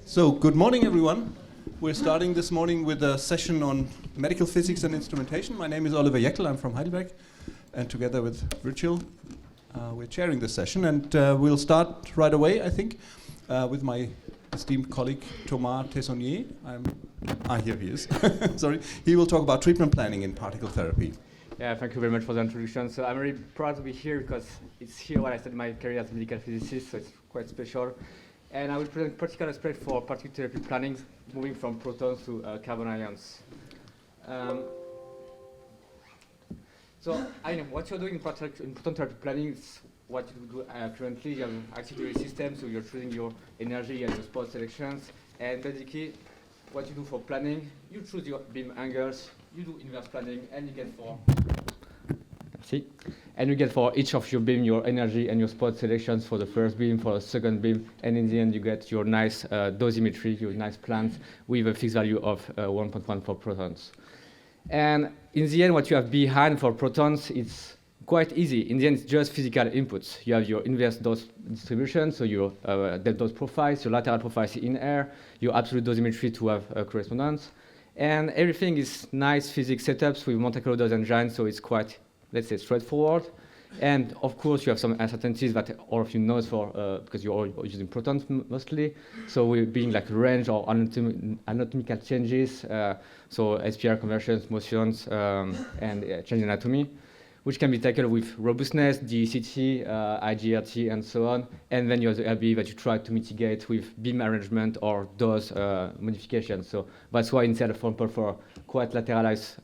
So, good morning, everyone. We're starting this morning with a session on medical physics and instrumentation. My name is Oliver Jäkel. I'm from Heidelberg, and together with Virgil, we're chairing this session. And we'll start right away, I think, with my esteemed colleague Thomas Tessonier. Here he is. Sorry. He will talk about treatment planning in particle therapy. Yeah, thank you very much for the introduction. So I'm very proud to be here because it's here where I started my career as a medical physicist, so it's quite special. And I will present particle aspect for particle therapy planning, moving from protons to carbon ions. So I know what you're doing in proton therapy planning is what you do currently. You have an auxiliary system, so you're choosing your energy and your spot selections. And basically, what you do for planning, you choose your beam angles, you do inverse planning, and you get for each of your beam your energy and your spot selections for the first beam, for the second beam, and in the end you get your nice dosimetry, your nice plans with a fixed value of 1.1 for protons. And in the end, what you have behind for protons, it's quite easy. In the end, it's just physical inputs. You have your inverse dose distribution, so your depth dose profiles, your lateral profiles in air, your absolute dosimetry to have a correspondence. And everything is nice physics setups with Monte Carlo dose engines, so it's quite, let's say, straightforward. And of course, you have some uncertainties that all of you know for because you're all using protons mostly. So we're being like range or anatomical changes, so SPR conversions, motions, and change in anatomy, which can be tackled with robustness, DECT, IGRT, and so on. And then you have the RBE that you try to mitigate with beam arrangement or dose modification. So that's why instead of, for example, for quite lateralized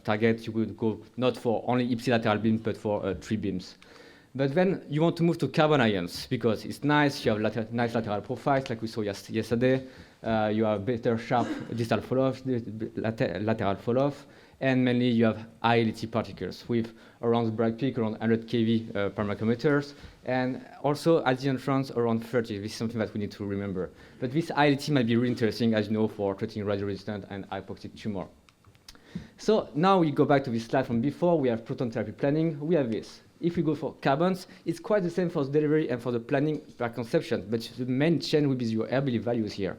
target, you would go not for only ipsilateral beam, but for 3 beams. But then you want to move to carbon ions because it's nice. You have nice lateral profiles like we saw yesterday. You have better sharp distal fall-off, lateral fall-off. And mainly you have high LT particles with around the Bragg peak, around 100 kV per micrometers, and also at the entrance around 30. This is something that we need to remember. But this high LT might be really interesting, as you know, for treating radio-resistant and hypoxic tumor. So now we go back to this slide from before. We have proton therapy planning. We have this. If we go for carbons, it's quite the same for the delivery and for the planning per conception, but the main chain will be your RBE values here.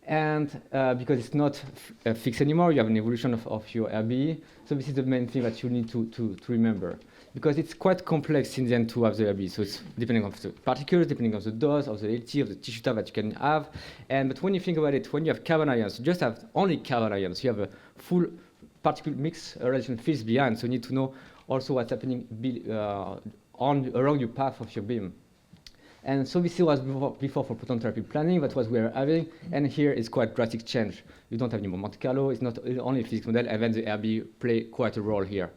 And because it's not fixed anymore, you have an evolution of your RBE. So this is the main thing that you need to remember. Because it's quite complex in the end to have the RBE. So it's depending on the particles, depending on the dose, of the LT, of the tissue type that you can have. But when you think about it, when you have carbon ions, you just have only carbon ions. You have a full particle mix relation fields behind. So you need to know also what's happening around your path of your beam. And so this was before for proton therapy planning, that's what we are having, and here is quite drastic change. You don't have any more Monte Carlo, it's not only a physics model, and then the RBE play quite a role here.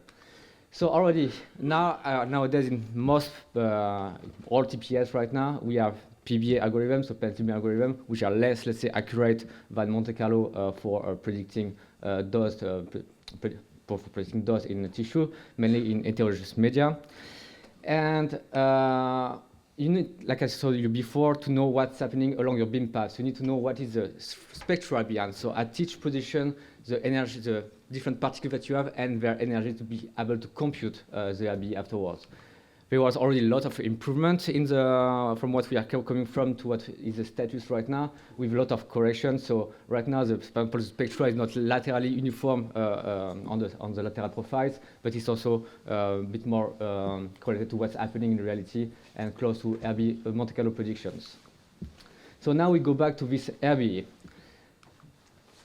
So already, nowadays in most, all TPS right now, we have PBA algorithms, so Pennsylvania algorithm, which are less, let's say, accurate than Monte Carlo for predicting dose, for predicting dose in the tissue, mainly in heterogeneous media. And you need, like I told you before, to know what's happening along your beam path. So you need to know what is the spectral behind. So at each position, the energy, the different particles that you have, and their energy to be able to compute the RBE afterwards. There was already a lot of improvement in the from what we are coming from to what is the status right now, with a lot of correction. So right now, the spectra is not laterally uniform on the lateral profiles, but it's also a bit more correlated to what's happening in reality and close to RBE Monte Carlo predictions. So now we go back to this RBE.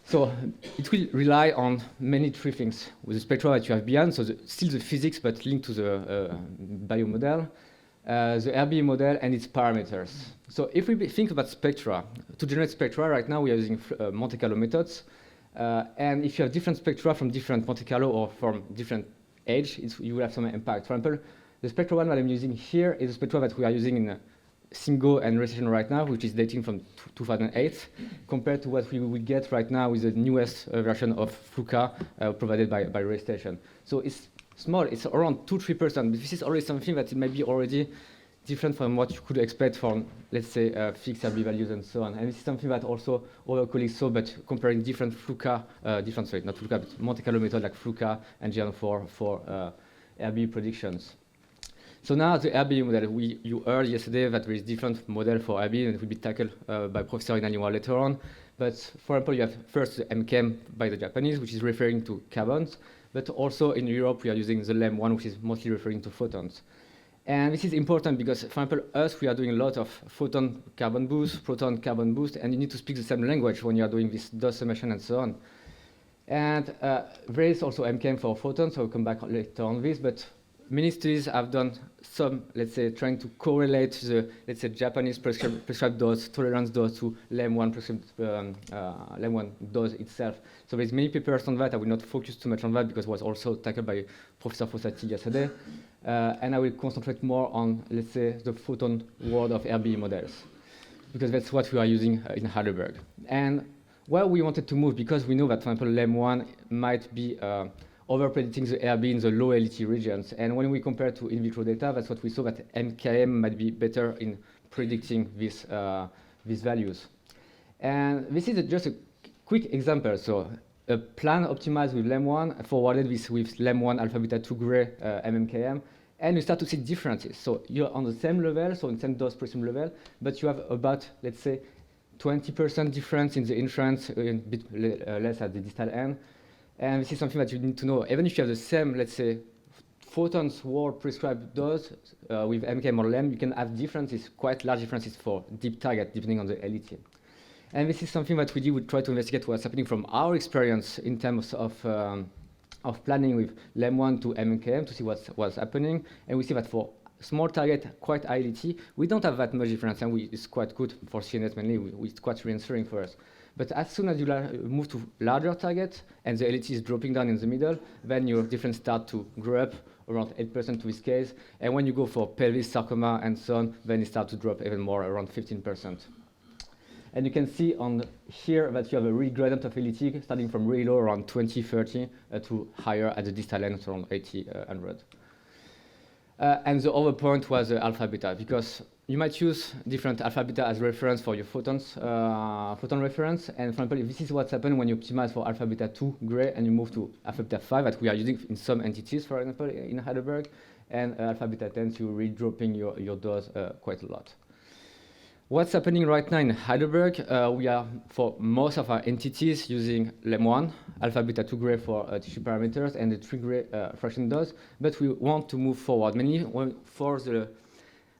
So it will rely on many 3 things with the spectra that you have behind. So still the physics, but linked to the biomodel, the RBE model, and its parameters. So if we think about spectra, to generate spectra, right now we are using Monte Carlo methods. And if you have different spectra from different Monte Carlo or from different age, you will have some impact. For example, the spectra one that I'm using here is a spectra that we are using in Singo and recession right now, which is dating from 2008, compared to what we will get right now with the newest version of Fluka provided by RayStation. So it's small, it's around 2-3%. This is already something that may be already different from what you could expect from, let's say, fixed RBE values and so on. And this is something that also other colleagues saw, but comparing different Fluka, not Fluka, but Monte Carlo method like Fluka and Gian for RBE predictions. So now the RBE model, you heard yesterday that there is different model for RBE and it will be tackled by Professor Inaniwa later on. But for example, you have first the MKM by the Japanese, which is referring to carbons. But also in Europe, we are using the LEM1, which is mostly referring to photons. And this is important because, for example, us, we are doing a lot of photon carbon boost, proton carbon boost, and you need to speak the same language when you are doing this dose summation and so on. And there is also MKM for photons, so I'll come back later on this, but many studies have done some, let's say, trying to correlate the, let's say, Japanese prescribed dose, tolerance dose to LEM1 dose itself. So there's many papers on that. I will not focus too much on that because it was also tackled by Professor Fossati yesterday. And I will concentrate more on, let's say, the photon world of RBE models, because that's what we are using in Heidelberg. And where we wanted to move, because we know that, for example, LEM1 might be over-predicting the RBE in the low LET regions. And when we compare to in vitro data, that's what we saw, that MKM might be better in predicting these values. And this is just a quick example. So a plan optimized with LEM1 forwarded with LEM1 alpha beta 2 gray MMKM, and you start to see differences. So you're on the same level, so in the same dose per sim level, but you have about, let's say, 20% difference in the entrance, a bit less at the distal end. And this is something that you need to know. Even if you have the same, let's say, photons world prescribed dose with MKM or LEM, you can have differences, quite large differences for deep target, depending on the LET. And this is something that we did. We try to investigate what's happening from our experience in terms of planning with LEM1 to MKM to see what's happening. And we see that for small target, quite high LET, we don't have that much difference, and it's quite good for CNS mainly. It's quite reassuring for us. But as soon as you move to larger targets and the LET is dropping down in the middle, then your difference start to grow up around 8% to this case. And when you go for pelvis, sarcoma, and so on, then it starts to drop even more, around 15%. And you can see on here that you have a real gradient of LET starting from really low, around 20, 30, to higher at the distal end, around 80, 100. And the other point was alpha beta, because you might use different alpha beta as reference for your photons, photon reference. And for example, this is what's happened when you optimize for alpha beta 2 gray and you move to alpha beta 5 that we are using in some entities, for example, in Heidelberg. And alpha beta 10, so you're really dropping your dose quite a lot. What's happening right now in Heidelberg, we are, for most of our entities, using LEM1, alpha beta 2 gray for tissue parameters, and the 3 gray fraction dose, but we want to move forward. Mainly for the,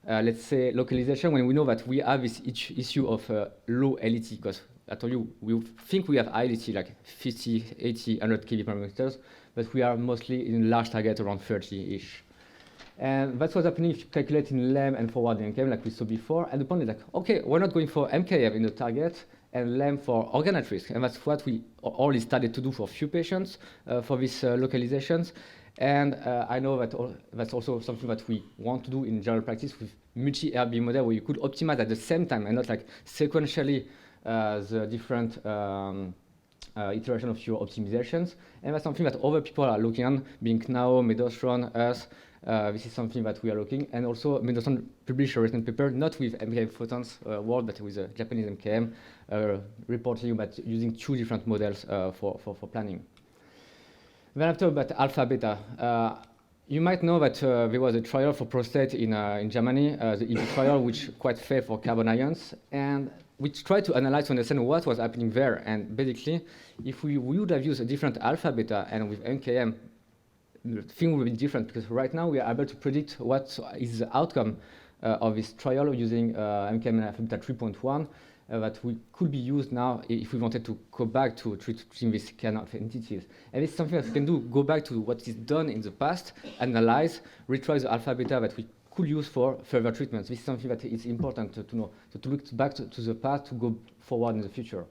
let's say, localization, when we know that we have this issue of low LET, because I told you, we think we have high LET, like 50, 80, 100 kV parameters, but we are mostly in large target around 30-ish. And that's what's happening if you calculate in LEM and forward in MKM, like we saw before. And the point is like, okay, we're not going for MKM in the target and LEM for organ at risk. And that's what we already started to do for a few patients for these localizations. And I know that that's also something that we want to do in general practice with multi-RBE model, where you could optimize at the same time and not like sequentially the different iteration of your optimizations. And that's something that other people are looking on, being CNAO, Medostron, us. This is something that we are looking, and also Medostron published a recent paper, not with MKM photons world, but with a Japanese MKM, reporting about using 2 different models for planning. Then after about alpha beta, you might know that there was a trial for prostate in Germany, the EP trial, which quite fair for carbon ions, and we tried to analyze to understand what was happening there. And basically, if we would have used a different alpha beta and with MKM, the thing will be different, because right now we are able to predict what is the outcome of this trial using MKM and alpha beta 3.1 that could be used now if we wanted to go back to treating this kind of entities. And it's something that we can do, go back to what is done in the past, analyze, retry the alpha beta that we could use for further treatments. This is something that is important to know, to look back to the past to go forward in the future.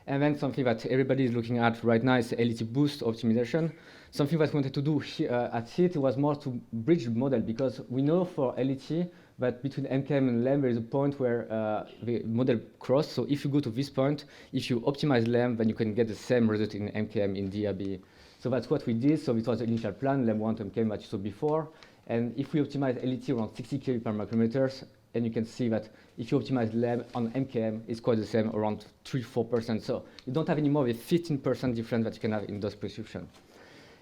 And then something that everybody is looking at right now is LET boost optimization. Something that we wanted to do at CIRT was more to bridge the model, because we know for LET that between MKM and LEM there is a point where the model cross. So if you go to this point, if you optimize LEM, then you can get the same result in MKM in DRB. So that's what we did. So it was the initial plan, LEM1 to MKM that you saw before. And if we optimize LET around 60 kV per micrometers, and you can see that if you optimize LEM on MKM, it's quite the same, around 3-4%. So you don't have any more of a 15% difference that you can have in dose prescription.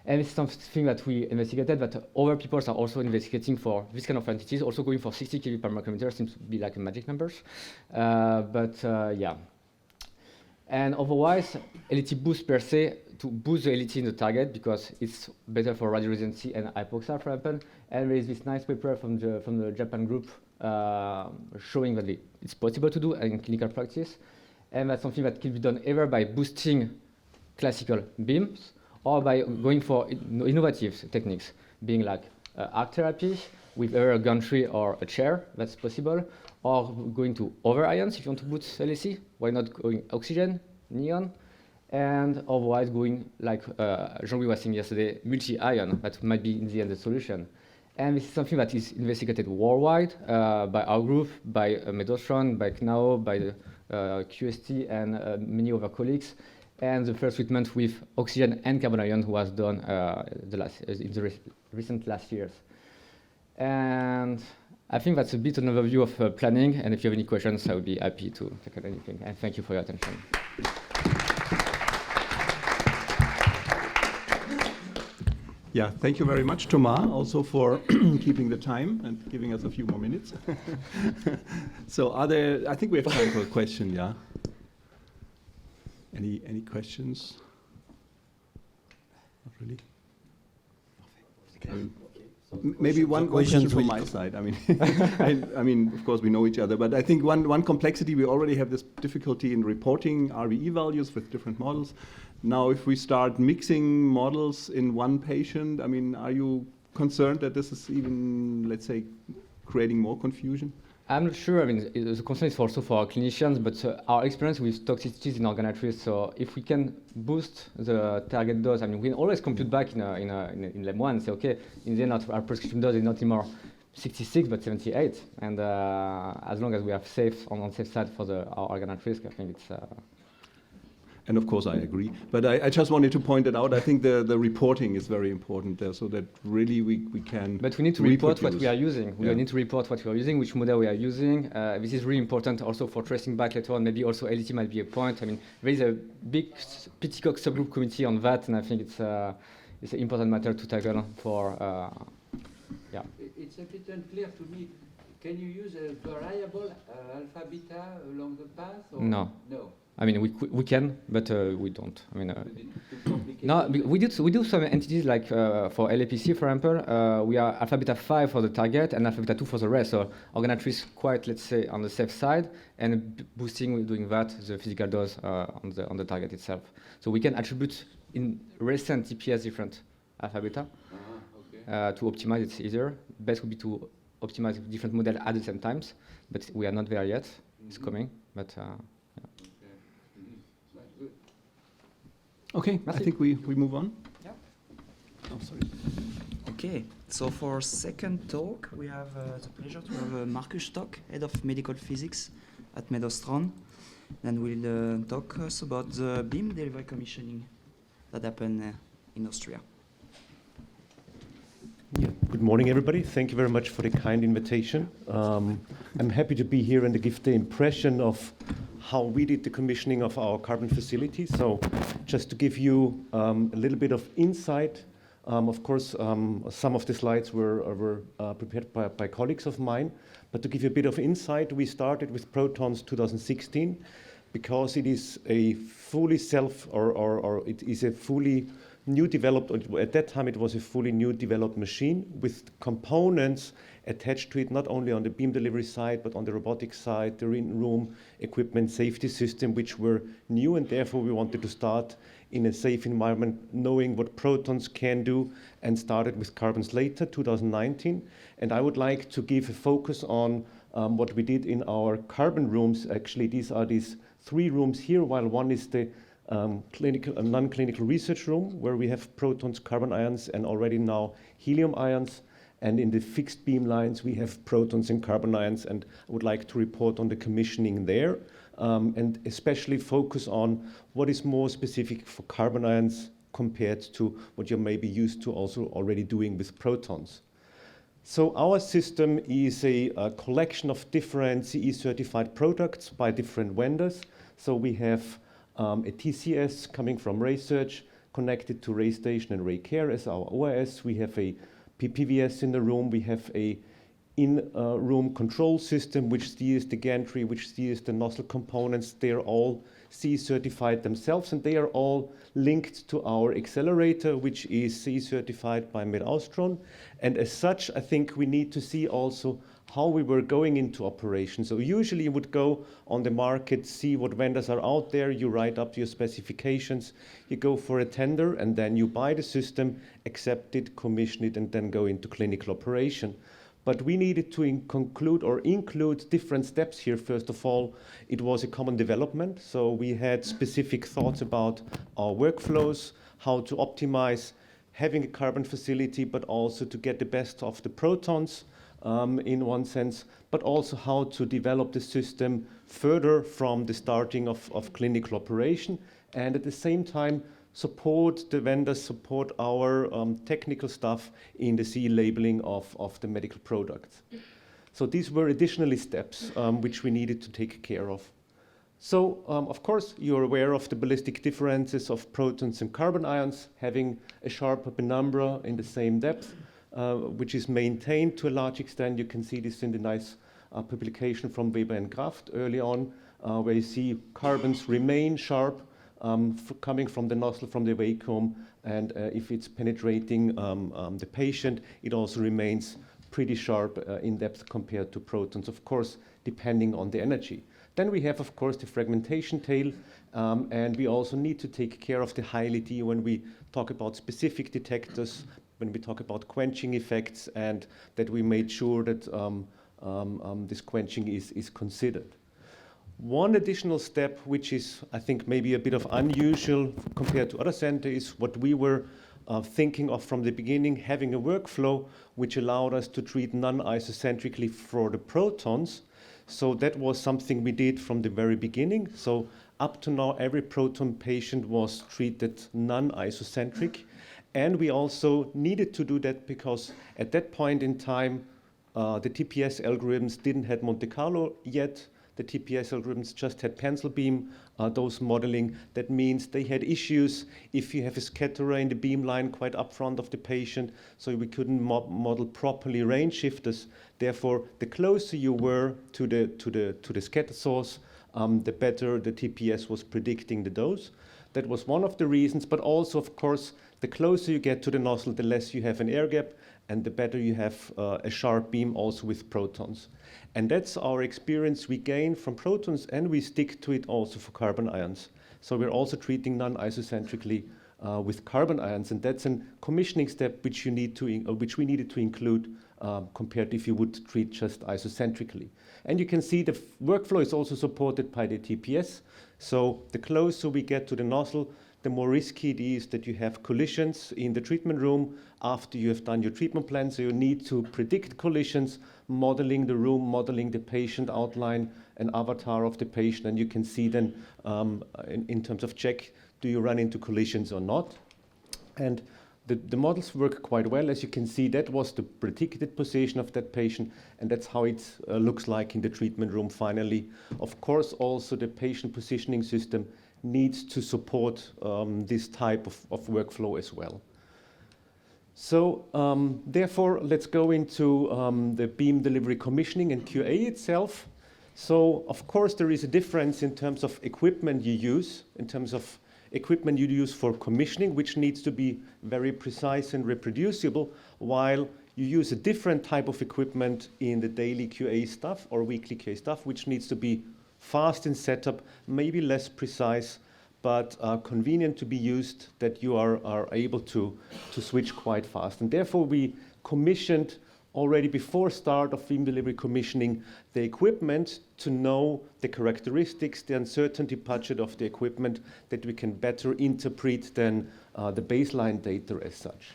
And it's something that we investigated, that other people are also investigating for this kind of entities, also going for 60 kV per micrometer seems to be like a magic numbers. Yeah. And otherwise, LET boost per se, to boost the LET in the target because it's better for radio resonancy and hypoxia, for example. And there is this nice paper from the Japan group showing that it's possible to do in clinical practice. And that's something that can be done either by boosting classical beams or by going for innovative techniques, being like arc therapy with either a gantry or a chair, that's possible, or going to other ions if you want to boost LSE, why not going oxygen, neon, and otherwise going, like Jean-Louis was saying yesterday, multi-ion, that might be in the end the solution. And this is something that is investigated worldwide by our group, by Medostron, by CNAO, by the QST, and many other colleagues. And the first treatment with oxygen and carbon ion was done in the recent last years. And I think that's a bit an overview of planning. And if you have any questions, I would be happy to take on anything. And thank you for your attention. Yeah, thank you very much, Thomas, also for keeping the time and giving us a few more minutes. So I think we have time for a question, yeah? Any questions? Not really? Maybe one question from my side. I mean, I mean, of course, we know each other, but I think one complexity, we already have this difficulty in reporting RVE values with different models. Now, if we start mixing models in one patient, I mean, are you concerned that this is even, let's say, creating more confusion? I'm not sure. I mean, the concern is also for our clinicians, but our experience with toxicities in organoids. So if we can boost the target dose, I mean, we can always compute back in lab 1 and say, okay, in the end, our prescription dose is not anymore 66 but 78, and as long as we have safe on safe side for our organoid risk, I think it's. And of course, I agree. But I just wanted to point it out. I think the reporting is very important there, so that really we can. But we need to report what we are using. We need to report what we are using, which model we are using. This is really important also for tracing back later on. Maybe also LET might be a point. I mean, there is a big PTCOG subgroup committee on that, and I think it's an important matter to tackle for. Yeah. It's a bit unclear to me. Can you use a variable alpha beta along the path? Or no. No. I mean, we can, but we don't. I mean, no, we do some entities like for LAPC, for example, we are alpha beta 5 for the target and alpha beta 2 for the rest. So organoid is quite, let's say, on the safe side, and boosting, we're doing that, the physical dose on the target itself. So we can attribute in recent TPS different alpha beta to optimize. It's easier. Best would be to optimize different model at the same times, but we are not there yet. It's coming, but. Okay, I think we move on. Yeah. Oh, sorry. Okay, so for second talk, we have the pleasure to have Markus Stock, Head of Medical Physics at Medostron, and we'll talk us about the beam delivery commissioning that happened in Austria. Yeah. Good morning, everybody. Thank you very much for the kind invitation. I'm happy to be here and to give the impression of how we did the commissioning of our carbon facility. So just to give you a little bit of insight, of course, some of the slides were prepared by colleagues of mine, but to give you a bit of insight, we started with Protons 2016 because it is a fully it is a fully new developed, at that time it was a fully new developed machine with components attached to it, not only on the beam delivery side, but on the robotics side, the in-room equipment safety system, which were new, and therefore we wanted to start in a safe environment, knowing what protons can do, and started with carbons later, 2019. And I would like to give a focus on what we did in our carbon rooms. Actually, these are these 3 rooms here, while one is the non-clinical research room, where we have protons, carbon ions, and already now helium ions. And in the fixed beam lines, we have protons and carbon ions, and I would like to report on the commissioning there, and especially focus on what is more specific for carbon ions compared to what you may be used to also already doing with protons. So our system is a collection of different CE-certified products by different vendors. So we have a TCS coming from research, connected to Ray Station and Ray Care as our OIS. We have a PPVS in the room. We have a in-room control system which steers the gantry, which steers the nozzle components. They are all CE certified themselves, and they are all linked to our accelerator, which is CE certified by MedAustron. And as such, I think we need to see also how we were going into operation. So usually you would go on the market, see what vendors are out there, you write up your specifications, you go for a tender, and then you buy the system, accept it, commission it, and then go into clinical operation. But we needed to include different steps here. First of all, it was a common development. So we had specific thoughts about our workflows, how to optimize having a carbon facility, but also to get the best of the protons in one sense, but also how to develop the system further from the starting of clinical operation. And at the same time, support the vendors, support our technical staff in the CE labeling of the medical products. So these were additional steps which we needed to take care of. So, of course, you're aware of the ballistic differences of protons and carbon ions, having a sharper penumbra in the same depth, which is maintained to a large extent. You can see this in the nice publication from Weber and Kraft early on, where you see carbons remain sharp, coming from the nozzle, from the vacuum, and if it's penetrating the patient, it also remains pretty sharp in depth compared to protons, of course, depending on the energy. Then we have, of course, the fragmentation tail, and we also need to take care of the high-LD when we talk about specific detectors, when we talk about quenching effects, and that we made sure that this quenching is considered. One additional step, which is, I think, maybe a bit of unusual compared to other centers, is what we were thinking of from the beginning, having a workflow which allowed us to treat non-isocentrically for the protons. So that was something we did from the very beginning. So up to now, every proton patient was treated non-isocentric. And we also needed to do that because at that point in time, the TPS algorithms didn't have Monte Carlo yet. The TPS algorithms just had pencil beam dose modeling. That means they had issues if you have a scatterer in the beam line quite up front of the patient, so we couldn't model properly range shifters. Therefore, the closer you were to the scatter source, the better the TPS was predicting the dose. That was one of the reasons, but also, of course, the closer you get to the nozzle, the less you have an air gap, and the better you have a sharp beam also with protons. And that's our experience we gain from protons, and we stick to it also for carbon ions. So we're also treating non-isocentrically with carbon ions, and that's a commissioning step which we needed to include compared if you would treat just isocentrically. And you can see the workflow is also supported by the TPS. So the closer we get to the nozzle, the more risky it is that you have collisions in the treatment room after you have done your treatment plan. So you need to predict collisions, modeling the room, modeling the patient outline, an avatar of the patient, and you can see then in terms of check, do you run into collisions or not? And the models work quite well. As you can see, that was the predicted position of that patient, and that's how it looks like in the treatment room finally. Of course, also the patient positioning system needs to support this type of workflow as well. So therefore, let's go into the beam delivery commissioning and QA itself. So of course, there is a difference in terms of equipment you use, in terms of equipment you use for commissioning, which needs to be very precise and reproducible, while you use a different type of equipment in the daily QA stuff or weekly QA stuff, which needs to be fast in setup, maybe less precise, but convenient to be used, that you are able to switch quite fast. And therefore, we commissioned already before start of beam delivery commissioning the equipment to know the characteristics, the uncertainty budget of the equipment, that we can better interpret than the baseline data as such.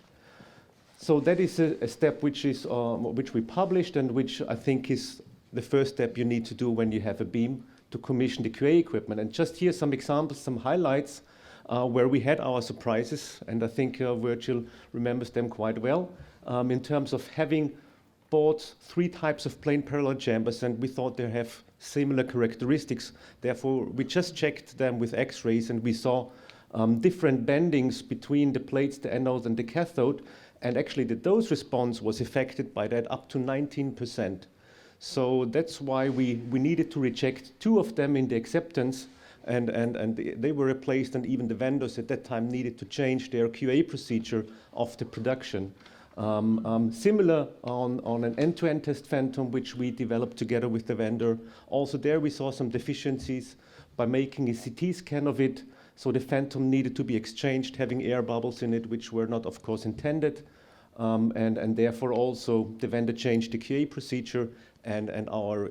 So that is a step which we published, and which I think is the first step you need to do when you have a beam to commission the QA equipment. And just here some examples, some highlights where we had our surprises, and I think Virgil remembers them quite well, in terms of having bought 3 types of plane parallel chambers, and we thought they have similar characteristics. Therefore, we just checked them with X-rays, and we saw different bendings between the plates, the anode and the cathode, and actually the dose response was affected by that up to 19%. So that's why we needed to reject 2 of them in the acceptance, and they were replaced, and even the vendors at that time needed to change their QA procedure of the production. Similar on an end-to-end test phantom, which we developed together with the vendor. Also there we saw some deficiencies by making a CT scan of it, so the phantom needed to be exchanged, having air bubbles in it, which were not, of course, intended, and therefore also the vendor changed the QA procedure, and our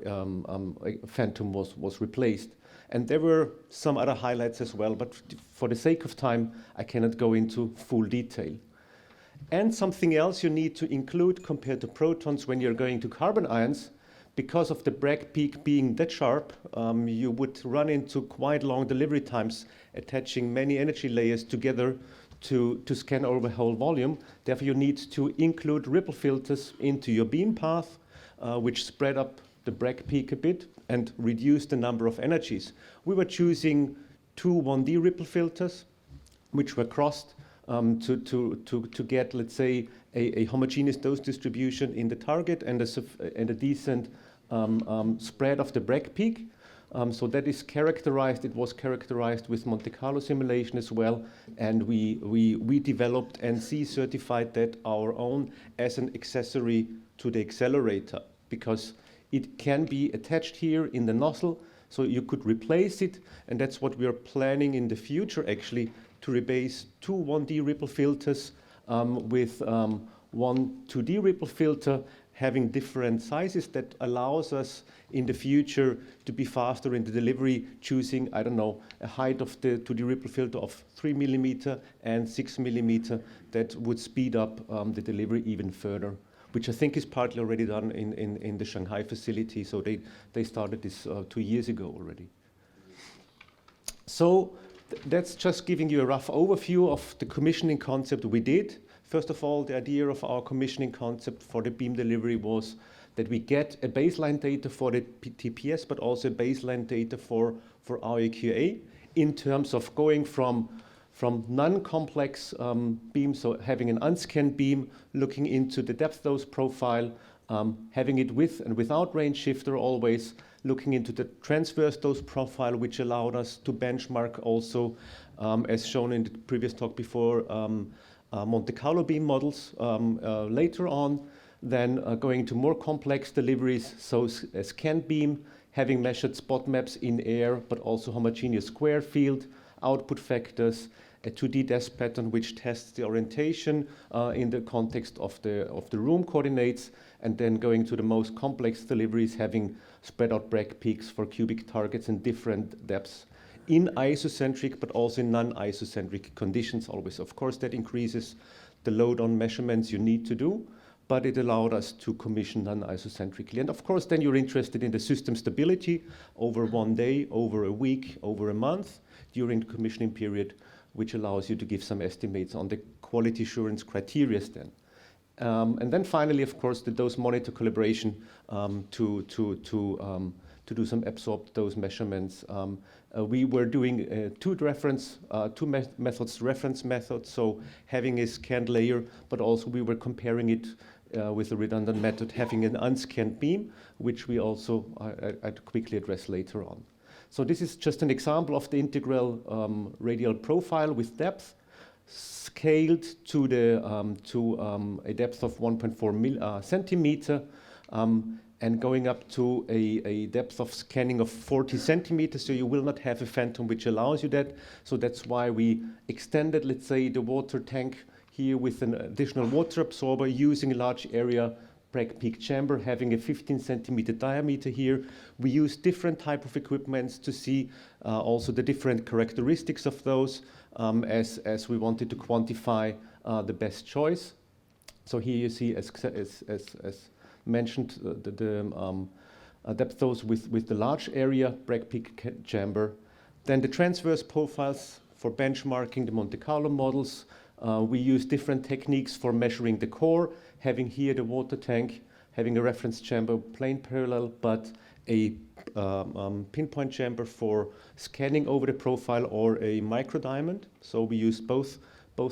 phantom was replaced. And there were some other highlights as well, but for the sake of time, I cannot go into full detail. And something else you need to include compared to protons when you're going to carbon ions, because of the Bragg peak being that sharp, you would run into quite long delivery times attaching many energy layers together to scan over the whole volume. Therefore, you need to include ripple filters into your beam path, which spread up the Bragg peak a bit and reduce the number of energies. We were choosing 2 1D ripple filters, which were crossed to get, let's say, a homogeneous dose distribution in the target and a decent spread of the Bragg peak. So that is characterized, it was characterized with Monte Carlo simulation as well, and we developed and certified that our own as an accessory to the accelerator, because it can be attached here in the nozzle, so you could replace it, and that's what we are planning in the future actually, to replace 2 1D ripple filters with 1 2D ripple filter, having different sizes that allows us in the future to be faster in the delivery, choosing, I don't know, a height of the 2D ripple filter of 3 millimeter and 6 millimeter that would speed up the delivery even further, which I think is partly already done in the Shanghai facility. So they started this 2 years ago already. So that's just giving you a rough overview of the commissioning concept we did. First of all, the idea of our commissioning concept for the beam delivery was that we get a baseline data for the TPS, but also baseline data for our QA in terms of going from non-complex beams, so having an unscanned beam, looking into the depth dose profile, having it with and without range shifter always, looking into the transverse dose profile, which allowed us to benchmark also, as shown in the previous talk before, Monte Carlo beam models later on, then going to more complex deliveries, so a scanned beam, having measured spot maps in air, but also homogeneous square field, output factors, a 2D desk pattern which tests the orientation in the context of the room coordinates, and then going to the most complex deliveries, having spread out Bragg peaks for cubic targets in different depths, in isocentric but also in non-isocentric conditions always. Of course, that increases the load on measurements you need to do, but it allowed us to commission non-isocentrically. And of course, then you're interested in the system stability over 1 day, over a week, over a month during the commissioning period, which allows you to give some estimates on the quality assurance criteria then. And then finally, of course, the dose monitor calibration to do some absorbed dose measurements. We were doing two methods, reference methods, so having a scanned layer, but also we were comparing it with a redundant method, having an unscanned beam, which we also I'd quickly address later on. So this is just an example of the integral radial profile with depth, scaled to a depth of 1.4 centimeter, and going up to a depth of scanning of 40 centimeters, so you will not have a phantom which allows you that. So that's why we extended, let's say, the water tank here with an additional water absorber using a large area Bragg peak chamber, having a 15 centimeter diameter here. We use different type of equipments to see also the different characteristics of those as we wanted to quantify the best choice. So here you see, as mentioned, the depth dose with the large area Bragg peak chamber. Then the transverse profiles for benchmarking the Monte Carlo models. We use different techniques for measuring the core, having here the water tank, having a reference chamber plane parallel, but a pinpoint chamber for scanning over the profile or a microdiamond. So we use both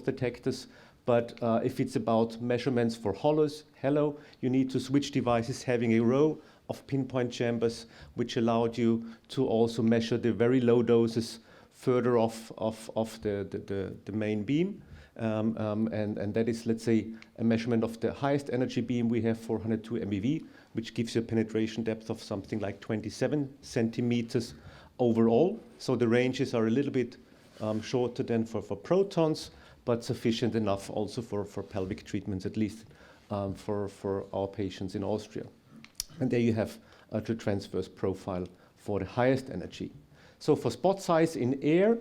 detectors. But if it's about measurements for hollow, you need to switch devices having a row of pinpoint chambers, which allowed you to also measure the very low doses further off the main beam. And that is, let's say, a measurement of the highest energy beam we have, 402 MeV, which gives you a penetration depth of something like 27 centimeters overall. So the ranges are a little bit shorter than for protons, but sufficient enough also for pelvic treatments, at least for our patients in Austria. And there you have the transverse profile for the highest energy. So for spot size in air,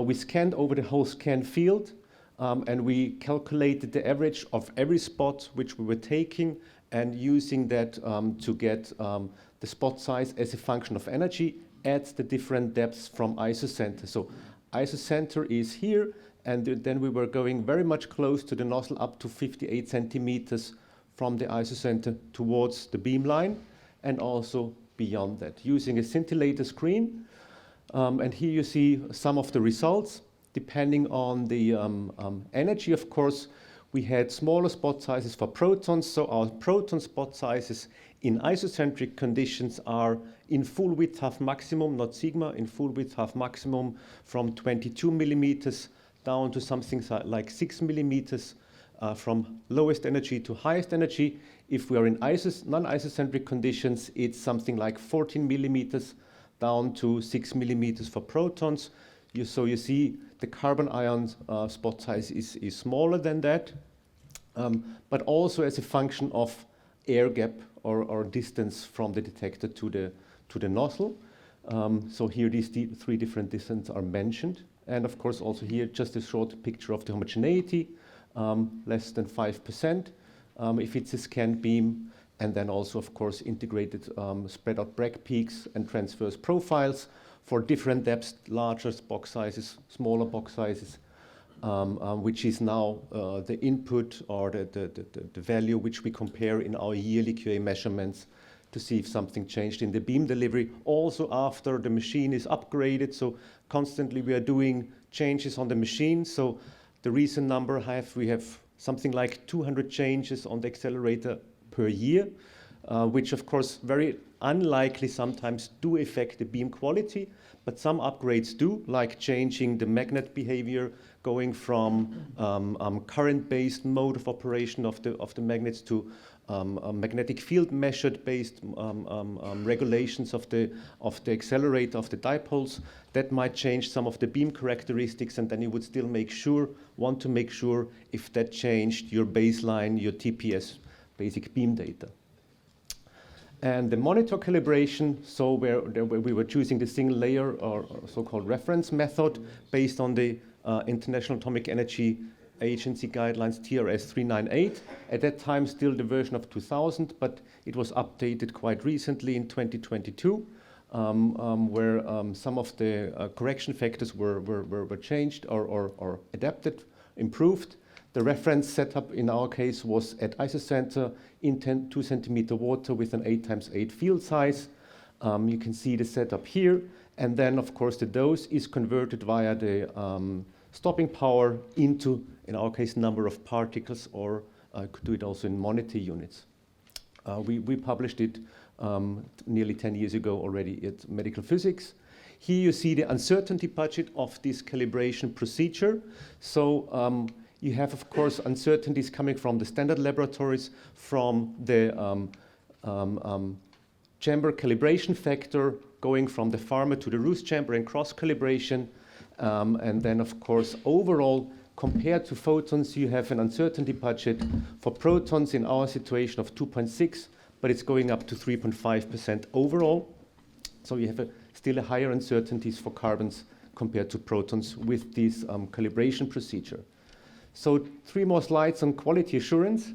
we scanned over the whole scan field, and we calculated the average of every spot which we were taking, and using that to get the spot size as a function of energy at the different depths from isocenter. So isocenter is here, and then we were going very much close to the nozzle, up to 58 centimeters from the isocenter towards the beamline, and also beyond that, using a scintillator screen. And here you see some of the results. Depending on the energy, of course, we had smaller spot sizes for protons. So our proton spot sizes in isocentric conditions are in full width half maximum, not sigma, in full width half maximum, from 22 millimeters down to something like 6 millimeters, from lowest energy to highest energy. If we are in non-isocentric conditions, it's something like 14 millimeters down to 6 millimeters for protons. So you see the carbon ion spot size is smaller than that, but also as a function of air gap or distance from the detector to the nozzle. So here these three different distances are mentioned. And of course also here just a short picture of the homogeneity, less than 5% if it's a scanned beam. And then also, of course, integrated spread out Bragg peaks and transverse profiles for different depths, larger box sizes, smaller box sizes, which is now the input or the value which we compare in our yearly QA measurements to see if something changed in the beam delivery. Also after the machine is upgraded, so constantly we are doing changes on the machine. So the recent number we have something like 200 changes on the accelerator per year, which of course very unlikely sometimes do affect the beam quality, but some upgrades do, like changing the magnet behavior, going from current-based mode of operation of the magnets to magnetic field measured based regulations of the accelerator of the dipoles. That might change some of the beam characteristics, and then you would still want to make sure if that changed your baseline, your TPS basic beam data. And the monitor calibration, so where we were choosing the single layer or so-called reference method based on the International Atomic Energy Agency guidelines TRS 398. At that time, still the version of 2000, but it was updated quite recently in 2022, where some of the correction factors were changed or adapted, improved. The reference setup in our case was at isocenter in 2 centimeter water with an 8x8 field size. You can see the setup here. And then, of course, the dose is converted via the stopping power into, in our case, number of particles, or could do it also in monitor units. We published it nearly 10 years ago already at Medical Physics. Here you see the uncertainty budget of this calibration procedure. So you have, of course, uncertainties coming from the standard laboratories, from the chamber calibration factor, going from the farmer to the roost chamber and cross calibration. And then, of course, overall, compared to photons, you have an uncertainty budget for protons in our situation of 2.6, but it's going up to 3.5% overall. So you have still a higher uncertainties for carbons compared to protons with this calibration procedure. So 3 more slides on quality assurance.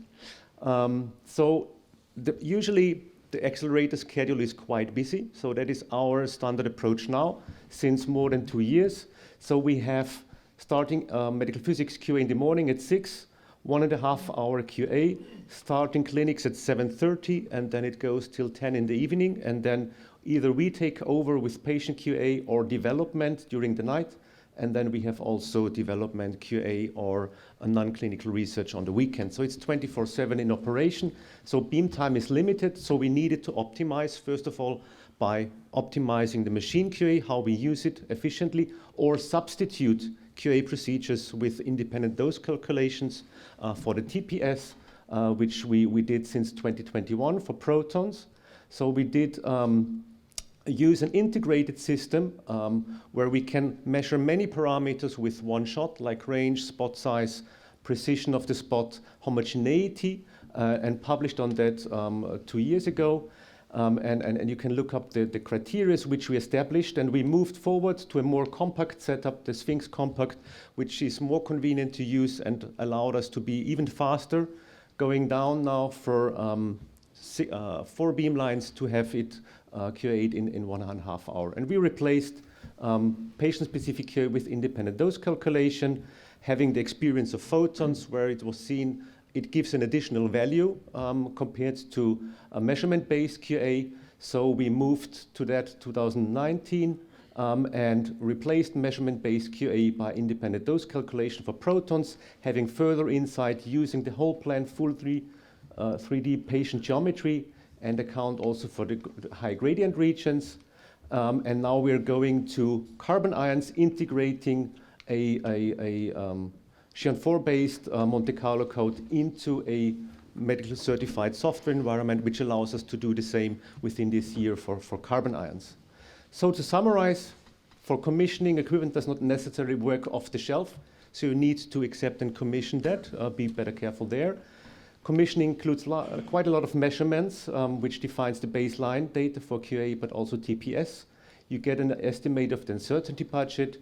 Usually the accelerator schedule is quite busy. So that is our standard approach now since more than 2 years. So we have starting medical physics QA in the morning at 6, 1.5 hour QA, starting clinics at 7:30, and then it goes till 10 in the evening. And then Either we take over with patient QA or development during the night, and then we have also development QA or a non-clinical research on the weekend. So it's 24/7 in operation. So beam time is limited, so we needed to optimize, first of all, by optimizing the machine QA, how we use it efficiently, or substitute QA procedures with independent dose calculations for the TPS, which we did since 2021 for protons. So we did use an integrated system where we can measure many parameters with one shot, like range, spot size, precision of the spot, homogeneity, and published on that 2 years ago. And you can look up the criteria which we established, and we moved forward to a more compact setup, the Sphinx Compact, which is more convenient to use and allowed us to be even faster, going down now for 4 beam lines to have it QA'd in 1.5 hours. And we replaced patient-specific QA with independent dose calculation, having the experience of photons where it was seen it gives an additional value compared to a measurement-based QA. So we moved to that 2019 and replaced measurement-based QA by independent dose calculation for protons, having further insight using the whole plan, full 3D patient geometry, and account also for the high gradient regions. And now we're going to carbon ions integrating a Xian-4-based Monte Carlo code into a medical certified software environment, which allows us to do the same within this year for carbon ions. So to summarize, for commissioning, equipment does not necessarily work off the shelf, so you need to accept and commission that, be better careful there. Commissioning includes quite a lot of measurements, which defines the baseline data for QA, but also TPS. You get an estimate of the uncertainty budget.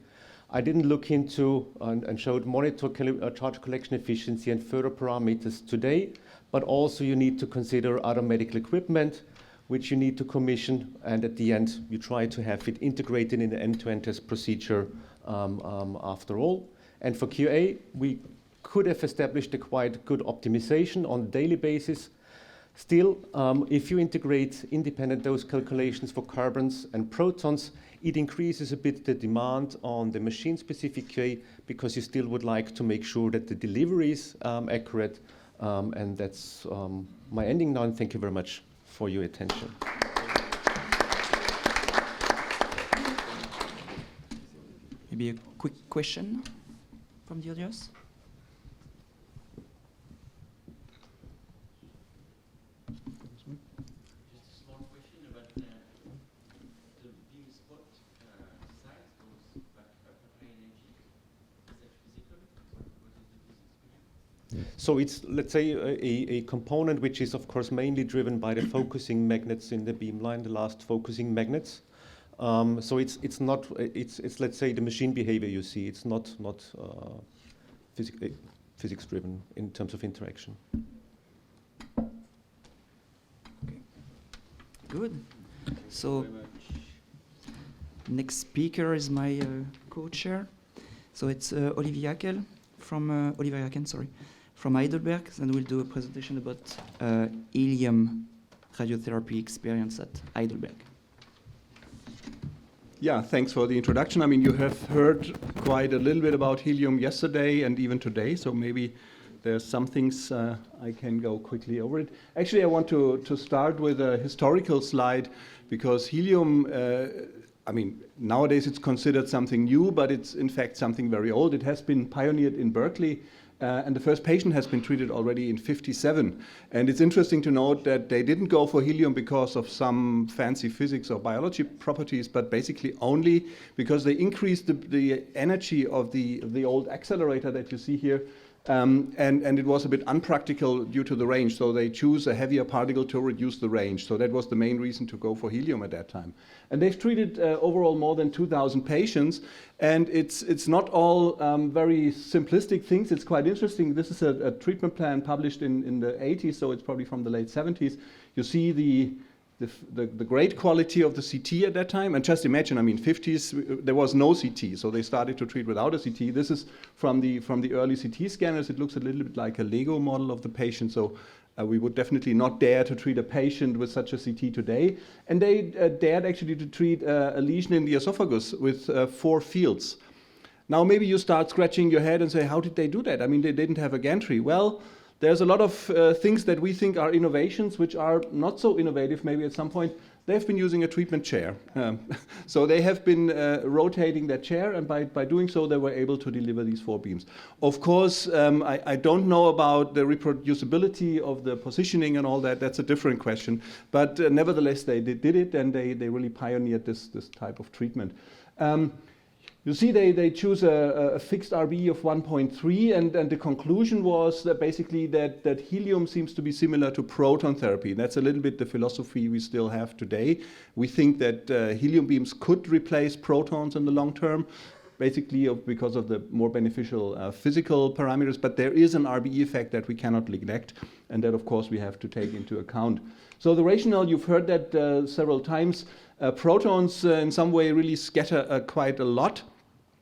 I didn't look into and showed monitor charge collection efficiency and further parameters today, but also you need to consider other medical equipment, which you need to commission, and at the end, you try to have it integrated in the end-to-end test procedure after all. And for QA, we could have established a quite good optimization on a daily basis. Still, if you integrate independent dose calculations for carbons and protons, it increases a bit the demand on the machine-specific QA because you still would like to make sure that the delivery is accurate. And that's my ending now, and thank you very much for your attention. Maybe a quick question from the audience? So it's, let's say, a component which is, of course, mainly driven by the focusing magnets in the beamline, the last focusing magnets. So it's not, it's let's say the machine behavior you see. It's not physics driven in terms of interaction. Okay. Good. So next speaker is my co-chair. So it's Olivier Jäkel from Heidelberg, and we'll do a presentation about Helium radiotherapy experience at Heidelberg. Yeah, thanks for the introduction. I mean, you have heard quite a little bit about helium yesterday and even today, so maybe there's some things I can go quickly over it. Actually, I want to start with a historical slide, because helium, I mean, nowadays it's considered something new, but it's in fact something very old. It has been pioneered in Berkeley, and the first patient has been treated already in '57. And it's interesting to note that they didn't go for helium because of some fancy physics or biology properties, but basically only because they increased the energy of the old accelerator that you see here. And it was a bit unpractical due to the range, so they choose a heavier particle to reduce the range. So that was the main reason to go for helium at that time. And they've treated overall more than 2,000 patients, and it's not all very simplistic things. It's quite interesting. This is a treatment plan published in the 80s, so it's probably from the late 70s. You see the great quality of the CT at that time, and just imagine, I mean, 50s there was no CT, so they started to treat without a CT. This is from the early CT scanners. It looks a little bit like a Lego model of the patient, so We would definitely not dare to treat a patient with such a CT today. And they dared actually to treat a lesion in the esophagus with 4 fields. Now maybe you start scratching your head and say, how did they do that? I mean, they didn't have a gantry. Well, there's a lot of things that we think are innovations which are not so innovative maybe at some point. They've been using a treatment chair. So they have been rotating that chair, and by doing so they were able to deliver these 4 beams. Of course, I don't know about the reproducibility of the positioning and all that. That's a different question. But nevertheless, they did it, and they really pioneered this type of treatment. You see, they choose a fixed RB of 1.3, and the conclusion was that basically that helium seems to be similar to proton therapy. That's a little bit the philosophy we still have today. We think that helium beams could replace protons in the long term, basically because of the more beneficial physical parameters, but there is an RBE effect that we cannot neglect, and that of course we have to take into account. So the rationale, you've heard that several times, protons in some way really scatter quite a lot.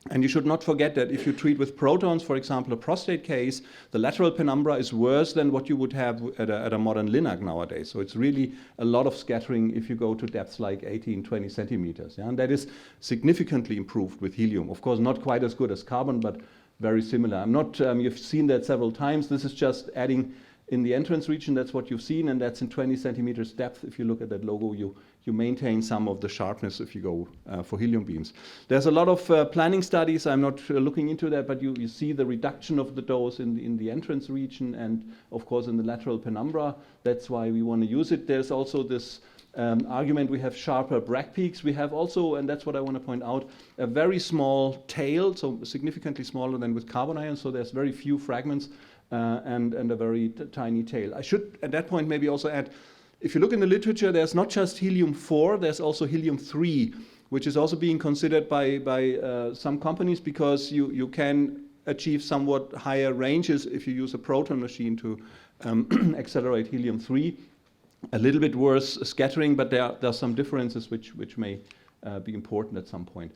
And you should not forget that if you treat with protons, for example, a prostate case, the lateral penumbra is worse than what you would have at a modern LINAC nowadays. So it's really a lot of scattering if you go to depths like 18, 20 centimeters. Yeah? And that is significantly improved with helium. Of course, not quite as good as carbon, but very similar. You've seen that several times. This is just adding in the entrance region. That's what you've seen, and that's in 20 centimeters depth. If you look at that logo, you maintain some of the sharpness if you go for helium beams. There's a lot of planning studies. I'm not looking into that, but you see the reduction of the dose in the entrance region and, of course, in the lateral penumbra. That's why we want to use it. There's also this argument we have sharper Bragg peaks. We have also, and that's what I want to point out, a very small tail, so significantly smaller than with carbon ions, so there's very few fragments and a very tiny tail. I should, at that point, maybe also add, if you look in the literature, there's not just helium-4, there's also helium-3, which is also being considered by some companies because you can achieve somewhat higher ranges if you use a proton machine to accelerate helium-3. A little bit worse scattering, but there are some differences which may be important at some point.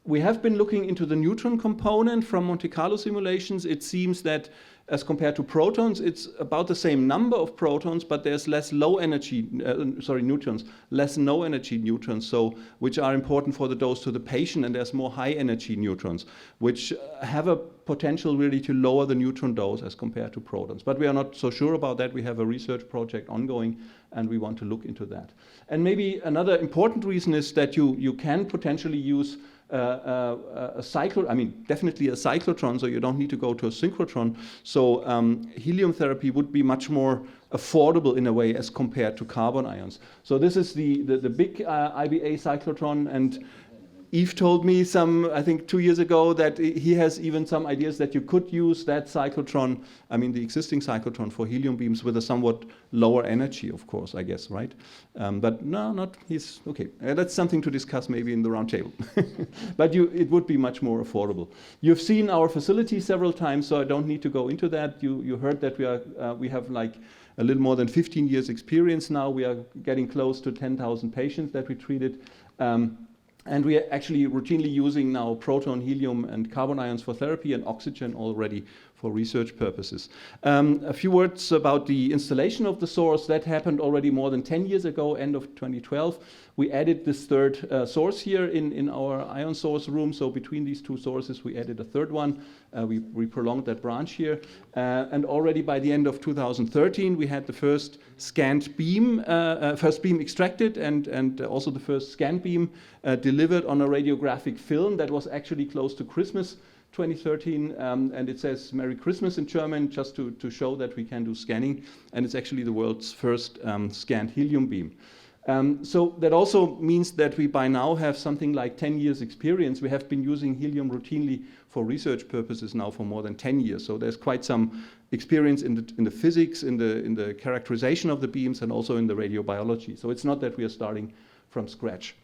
We have been looking into the neutron component from Monte Carlo simulations. It seems that as compared to protons, it's about the same number of protons, but there's less neutrons, less no energy neutrons, so which are important for the dose to the patient, and there's more high energy neutrons, which have a potential really to lower the neutron dose as compared to protons. But we are not so sure about that. We have a research project ongoing, and we want to look into that. And maybe another important reason is that you can potentially use definitely a cyclotron, so you don't need to go to a synchrotron. So helium therapy would be much more affordable in a way as compared to carbon ions. So this is the big IBA cyclotron, and Yves told me I think 2 years ago, that he has even some ideas that you could use that cyclotron, the existing cyclotron, for helium beams with a somewhat lower energy, of course, I guess, right? But no, he's okay. That's something to discuss maybe in the round table. But it would be much more affordable. You've seen our facility several times, so I don't need to go into that. You heard that we have like a little more than 15 years experience now. We are getting close to 10,000 patients that we treated. And we are actually routinely using now proton, helium, and carbon ions for therapy, and oxygen already for research purposes. A few words about the installation of the source. That happened already more than 10 years ago, end of 2012. We added this third source here in our ion source room. So between these two sources, we added a third one. We prolonged that branch here. And already by the end of 2013, we had the first scanned beam, extracted, and also the first scan beam delivered on a radiographic film that was actually close to Christmas 2013, and it says Merry Christmas in German, just to show that we can do scanning, and it's actually the world's first scanned helium beam. So that also means that we by now have something like 10 years experience. We have been using helium routinely for research purposes now for more than 10 years. So there's quite some experience in the physics, in the characterization of the beams, and also in the radiobiology. So it's not that we are starting from scratch.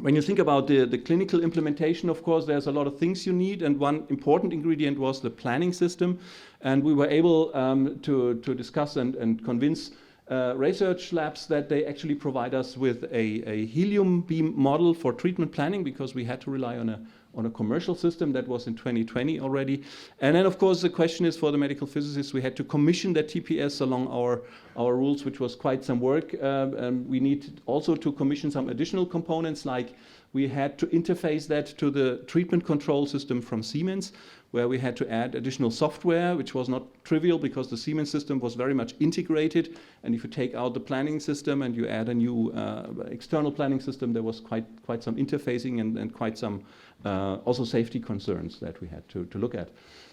When you think about the clinical implementation, of course, there's a lot of things you need, and one important ingredient was the planning system. And we were able to discuss and convince research labs that they actually provide us with a helium beam model for treatment planning, because we had to rely on a commercial system. That was in 2020 already. And then, of course, the question is for the medical physicists, we had to commission that TPS along our rules, which was quite some work. And we need also to commission some additional components, like we had to interface that to the treatment control system from Siemens, where we had to add additional software, which was not trivial because the Siemens system was very much integrated. And if you take out the planning system and you add a new external planning system, there was quite some interfacing and quite some also safety concerns that we had to look at.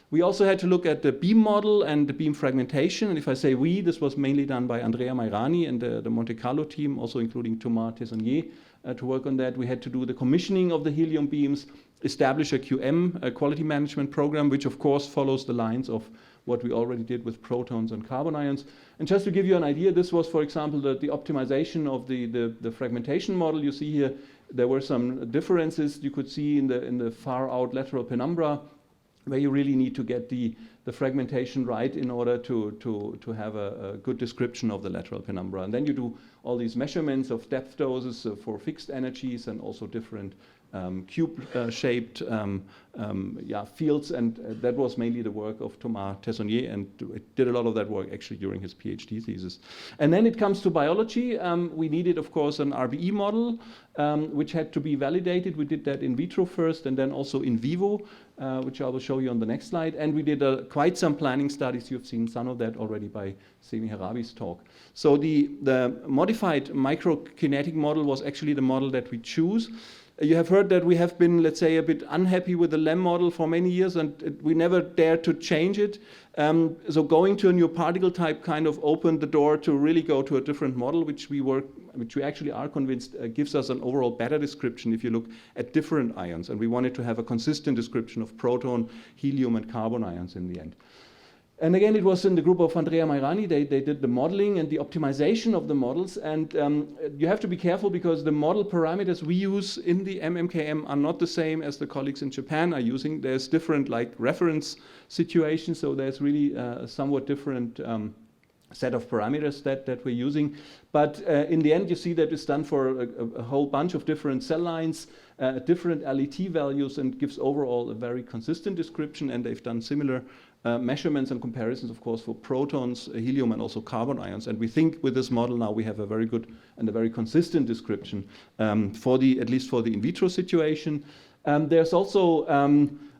We also had to look at the beam model and the beam fragmentation. And if I say we, this was mainly done by Andrea Mairani and the Monte Carlo team, also including Thomas Tessonier, to work on that. We had to do the commissioning of the helium beams, establish a QM, a quality management program, which of course follows the lines of what we already did with protons and carbon ions. And just to give you an idea, this was, for example, the optimization of the fragmentation model. You see here, there were some differences you could see in the far out lateral penumbra, where you really need to get the fragmentation right in order to have a good description of the lateral penumbra. And then you do all these measurements of depth doses for fixed energies and also different cube-shaped fields, and that was mainly the work of Thomas Tessonier, and did a lot of that work actually during his PhD thesis. And then it comes to biology. We needed, of course, an RBE model, which had to be validated. We did that in vitro first, and then also in vivo, which I will show you on the next slide. And we did quite some planning studies. You've seen some of that already by Semi Harabi's talk. So the modified microkinetic model was actually the model that we choose. You have heard that we have been, let's say, a bit unhappy with the LEM model for many years, and we never dared to change it. So going to a new particle type kind of opened the door to really go to a different model, which we actually are convinced gives us an overall better description if you look at different ions. And we wanted to have a consistent description of proton, helium, and carbon ions in the end. And again, it was in the group of Andrea Mairani. They did the modeling and the optimization of the models. And you have to be careful because the model parameters we use in the MMKM are not the same as the colleagues in Japan are using. There's different reference situations. So there's really a somewhat different set of parameters that we're using. But in the end, you see that it's done for a whole bunch of different cell lines, different LET values, and gives overall a very consistent description. And they've done similar measurements and comparisons, of course, for protons, helium, and also carbon ions. And we think with this model now we have a very good and a very consistent description at least for the in vitro situation. There's also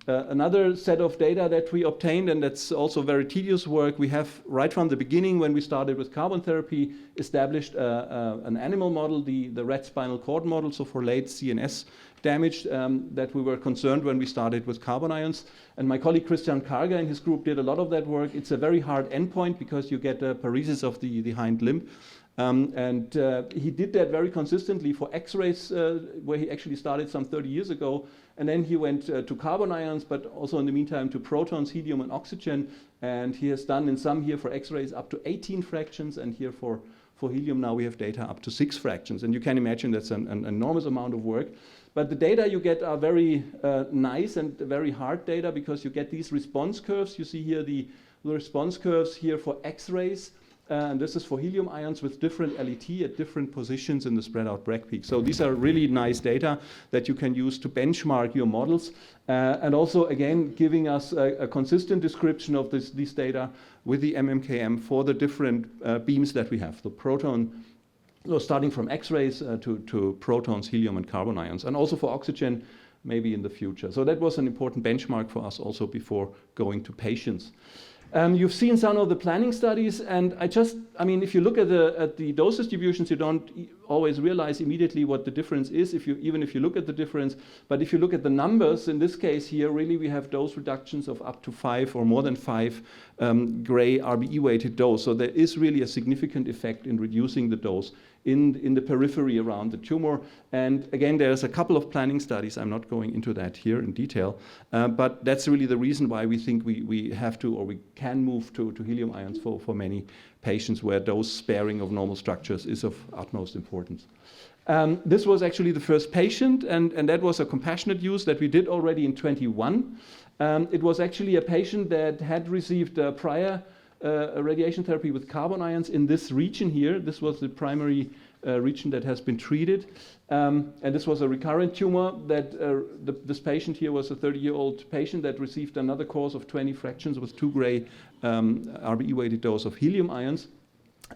another set of data that we obtained, and that's also very tedious work. We have, right from the beginning, when we started with carbon therapy, established an animal model, the rat spinal cord model, so for late CNS damage that we were concerned when we started with carbon ions. And my colleague Christian Karger and his group did a lot of that work. It's a very hard endpoint because you get a paresis of the hind limb. And he did that very consistently for X-rays, where he actually started some 30 years ago. And then he went to carbon ions, but also in the meantime to protons, helium, and oxygen. And he has done in some here for X-rays up to 18 fractions, and here for helium now we have data up to 6 fractions. And you can imagine that's an enormous amount of work. But the data you get are very nice and very hard data, because you get these response curves. You see here the response curves here for X-rays. And this is for helium ions with different LET at different positions in the spread out Bragg peak. So these are really nice data that you can use to benchmark your models. And also, again, giving us a consistent description of these data with the MMKM for the different beams that we have. The proton, so starting from X-rays to protons, helium, and carbon ions. And also for oxygen, maybe in the future. So that was an important benchmark for us also before going to patients. You've seen some of the planning studies, and if you look at the dose distributions, you don't always realize immediately what the difference is, even if you look at the difference. But if you look at the numbers, in this case here, really we have dose reductions of up to 5 or more than 5 gray RBE-weighted dose. So there is really a significant effect in reducing the dose in the periphery around the tumor. And again, there's a couple of planning studies. I'm not going into that here in detail, but that's really the reason why we think we have to, or we can move to helium ions for many patients where dose sparing of normal structures is of utmost importance. This was actually the first patient, and that was a compassionate use that we did already in 21. It was actually a patient that had received prior radiation therapy with carbon ions in this region here. This was the primary region that has been treated. And this was a recurrent tumor that this patient here was a 30-year-old patient that received another course of 20 fractions with 2 gray RBE-weighted dose of helium ions.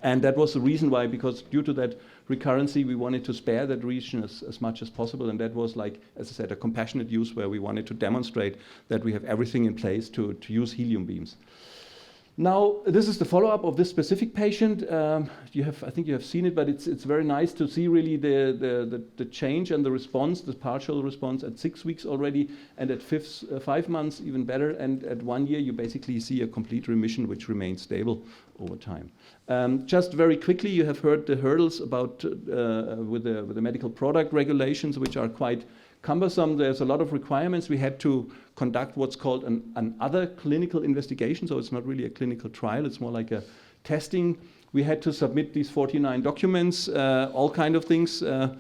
And that was the reason why, because due to that recurrency, we wanted to spare that region as much as possible. And that was, like, as I said, a compassionate use where we wanted to demonstrate that we have everything in place to use helium beams. Now, this is the follow-up of this specific patient. I think you have seen it, but it's very nice to see really the change and the response, the partial response at 6 weeks already, and at 5 months even better, and at 1 year you basically see a complete remission which remains stable over time. Just very quickly, you have heard the hurdles about with the medical product regulations, which are quite cumbersome. There's a lot of requirements. We had to conduct what's called an other clinical investigation, so it's not really a clinical trial, it's more like a testing. We had to submit these 49 documents, all kind of things, a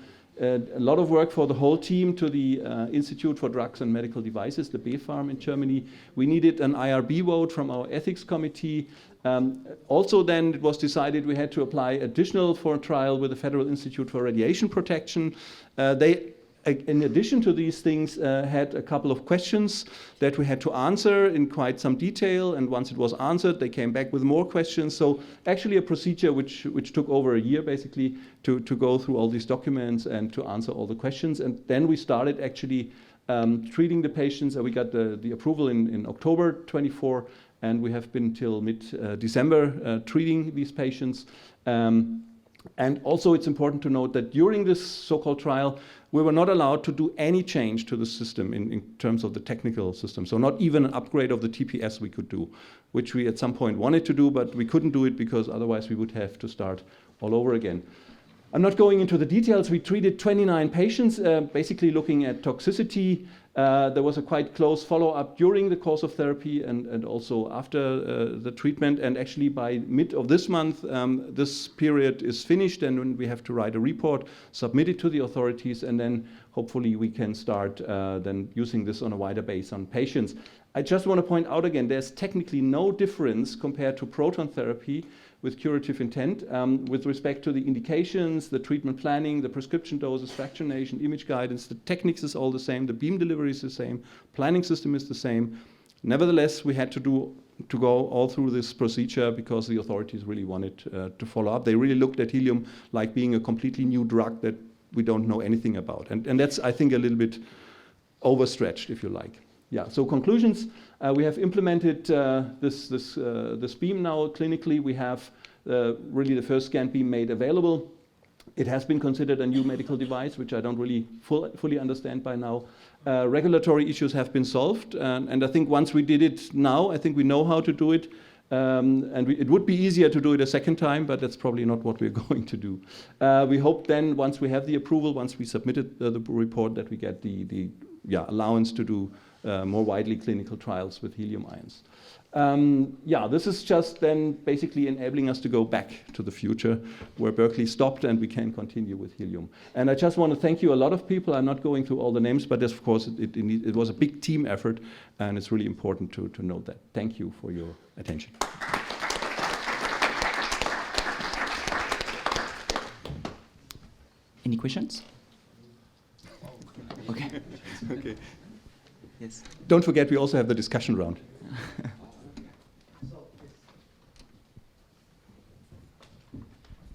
lot of work for the whole team to the Institute for Drugs and Medical Devices, the BfArM in Germany. We needed an IRB vote from our ethics committee. Also then it was decided we had to apply additional for a trial with the Federal Institute for Radiation Protection. They, in addition to these things, had a couple of questions that we had to answer in quite some detail, and once it was answered, they came back with more questions. So actually a procedure which took over a year basically to go through all these documents and to answer all the questions. And then we started actually treating the patients, and we got the approval in October 24, and we have been till mid-December treating these patients. And also it's important to note that during this so-called trial, we were not allowed to do any change to the system in terms of the technical system. So not even an upgrade of the TPS we could do, which we at some point wanted to do, but we couldn't do it because otherwise we would have to start all over again. I'm not going into the details. We treated 29 patients, basically looking at toxicity. There was a quite close follow-up during the course of therapy and also after the treatment. And actually by mid of this month, this period is finished, and we have to write a report, submit it to the authorities, and then hopefully we can start then using this on a wider base on patients. I just want to point out again, there's technically no difference compared to proton therapy with curative intent with respect to the indications, the treatment planning, the prescription doses, fractionation, image guidance. The techniques is all the same, the beam delivery is the same, planning system is the same. Nevertheless, we had to go all through this procedure because the authorities really wanted to follow up. They really looked at helium like being a completely new drug that we don't know anything about. And that's, I think, a little bit overstretched, if you like. Yeah, so conclusions, we have implemented this beam now clinically. We have really the first scanned beam made available. It has been considered a new medical device, which I don't really fully understand by now. Regulatory issues have been solved, and I think once we did it now, I think we know how to do it. It would be easier to do it a second time, but that's probably not what we're going to do. We hope then, once we have the approval, once we submitted the report, that we get the allowance to do more widely clinical trials with helium ions. This is just then basically enabling us to go back to the future where Berkeley stopped, and we can continue with helium. And I just want to thank you, a lot of people. I'm not going through all the names, but of course it was a big team effort, and it's really important to note that. Thank you for your attention. Any questions? Okay. Okay. Yes. Don't forget, we also have the discussion round.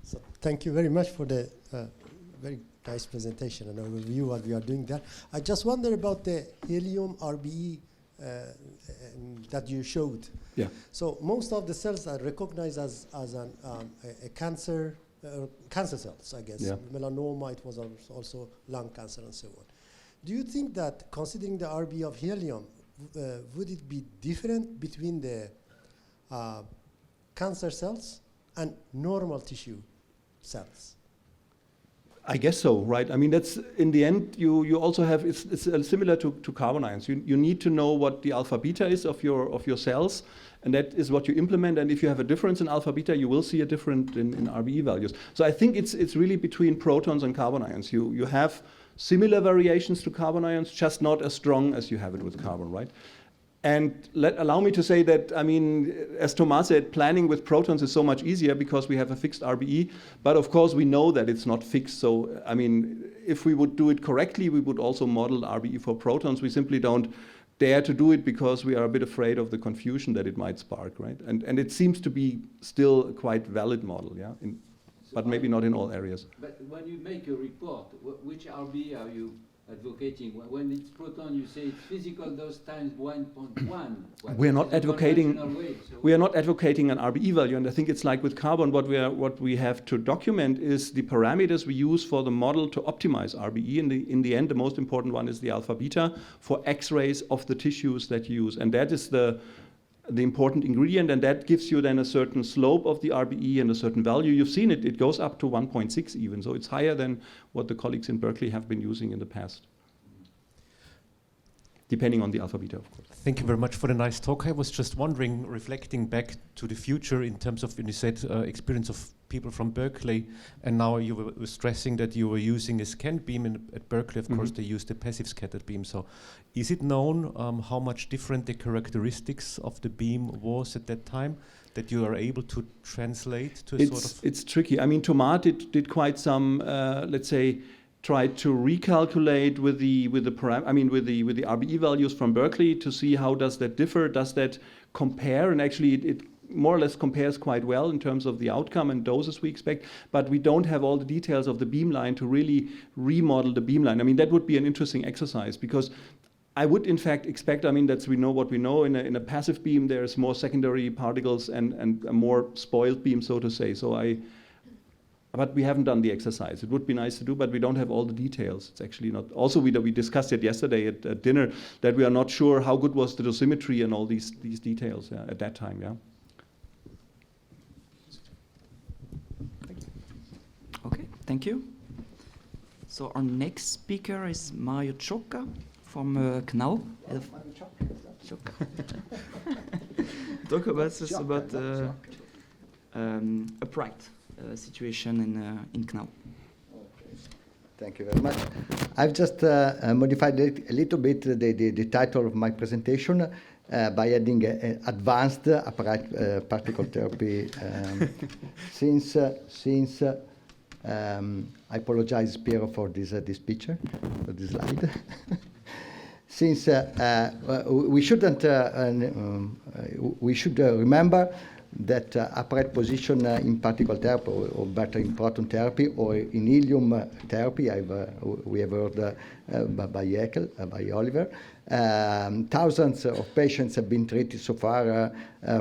So thank you very much for the very nice presentation and overview what we are doing there. I just wonder about the helium RBE that you showed. Yeah. So most of the cells are recognized as a cancer cells, I guess. Yeah. Melanoma, it was also lung cancer and so on. Do you think that, considering the RBE of helium, would it be different between the cancer cells and normal tissue cells? I guess so, right? I mean, that's in the end. You also have it's similar to carbon ions. You need to know what the alpha beta is of your cells, and that is what you implement. And if you have a difference in alpha beta, you will see a difference in RBE values. So I think it's really between protons and carbon ions. You have similar variations to carbon ions, just not as strong as you have it with carbon, right? And allow me to say that, I mean, as Thomas said, planning with protons is so much easier because we have a fixed RBE. But of course, we know that it's not fixed. So, I mean, if we would do it correctly, we would also model RBE for protons. We simply don't dare to do it because we are a bit afraid of the confusion that it might spark, right? And it seems to be still a quite valid model, yeah? But maybe not in all areas. But when you make a report, which RBE are you advocating? When it's proton, you say it's physical dose times 1.1. We are not advocating. Way, so We are not advocating an RBE value, and I think it's like with carbon. What we have to document is the parameters we use for the model to optimize RBE. In the end, the most important one is the alpha beta for X-rays of the tissues that you use, and that is the important ingredient, and that gives you then a certain slope of the RBE and a certain value. You've seen it; it goes up to 1.6 even, so it's higher than what the colleagues in Berkeley have been using in the past, depending on the alpha beta, of course. Thank you very much for the nice talk. I was just wondering, reflecting back to the future in terms of, when you said experience of people from Berkeley, and now you were stressing that you were using a scanned beam at Berkeley. Of course, they used a passive scattered beam. So is it known how much different the characteristics of the beam was at that time, that you are able to translate to a sort of... It's tricky. I mean, Thomas did quite some, let's say, tried to recalculate with the RBE values from Berkeley to see how does that differ, does that compare, and actually it more or less compares quite well in terms of the outcome and doses we expect, but we don't have all the details of the beamline to really remodel the beamline. I mean, that would be an interesting exercise, because I would in fact expect, I mean, that's we know what we know, in a passive beam there's more secondary particles and a more spoiled beam, so to say. But we haven't done the exercise. It would be nice to do, but we don't have all the details. It's actually not. Also, we discussed it yesterday at dinner, that we are not sure how good was the dosimetry and all these details at that time. Yeah. Okay, thank you. So our next speaker is Mario Ciocca from CNAO. Ciocca. Talk about us about upright situation in CNAO. Okay. Thank you very much. I've just modified a little bit the title of my presentation by adding advanced upright particle therapy. Since I apologize, Piero, for this picture, for this slide. Since we should remember that upright position in particle therapy, or better in proton therapy, or in helium therapy, we have heard by Jäkel, by Oliver. Thousands of patients have been treated so far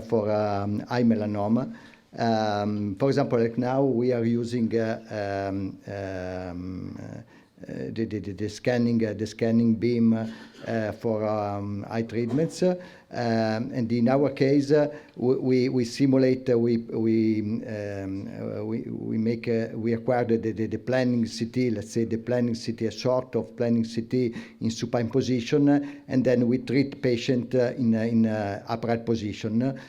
for eye melanoma. For example, like now we are using the scanning beam for eye treatments, and in our case we simulate, we acquired the planning CT, let's say the planning CT, a sort of planning CT in supine position, and then we treat patient in upright position.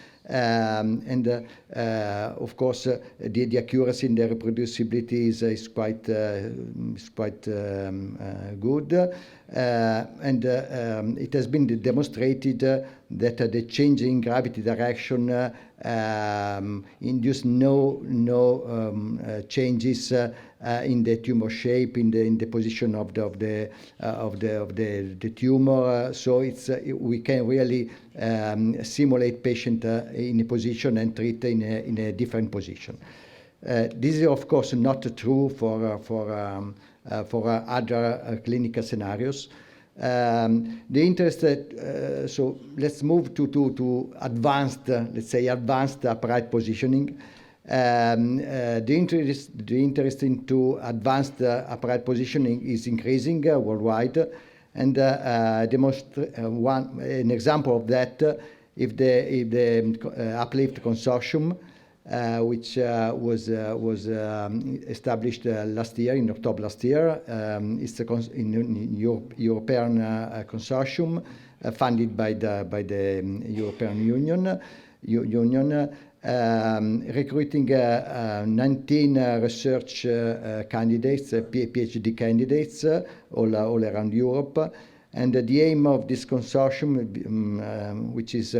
Of course, the accuracy and the reproducibility is quite good, and it has been demonstrated that the change in gravity direction induce no changes in the tumor shape, in the position of the tumor. So we can really simulate patient in a position and treat in a different position. This is of course not true for other clinical scenarios. The interest, so let's move to advanced, let's say advanced upright positioning. The interest into advanced upright positioning is increasing worldwide, and an example of that, if the Uplift Consortium, which was established last year, in October last year, it's a European consortium funded by the European Union, recruiting 19 research candidates, PhD candidates, all around Europe. And the aim of this consortium, which is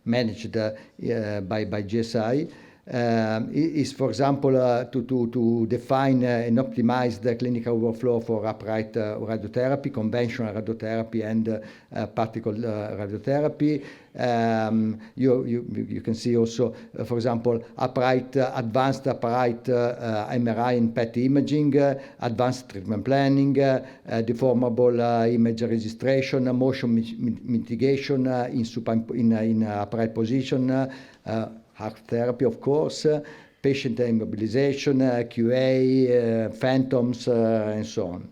managed by GSI, is, for example, to define and optimize the clinical workflow for upright radiotherapy, conventional radiotherapy, and particle radiotherapy. You can see also, for example, advanced upright MRI and PET imaging, advanced treatment planning, deformable image registration, motion mitigation in upright position, heart therapy, of course, patient immobilization, QA, phantoms, and so on.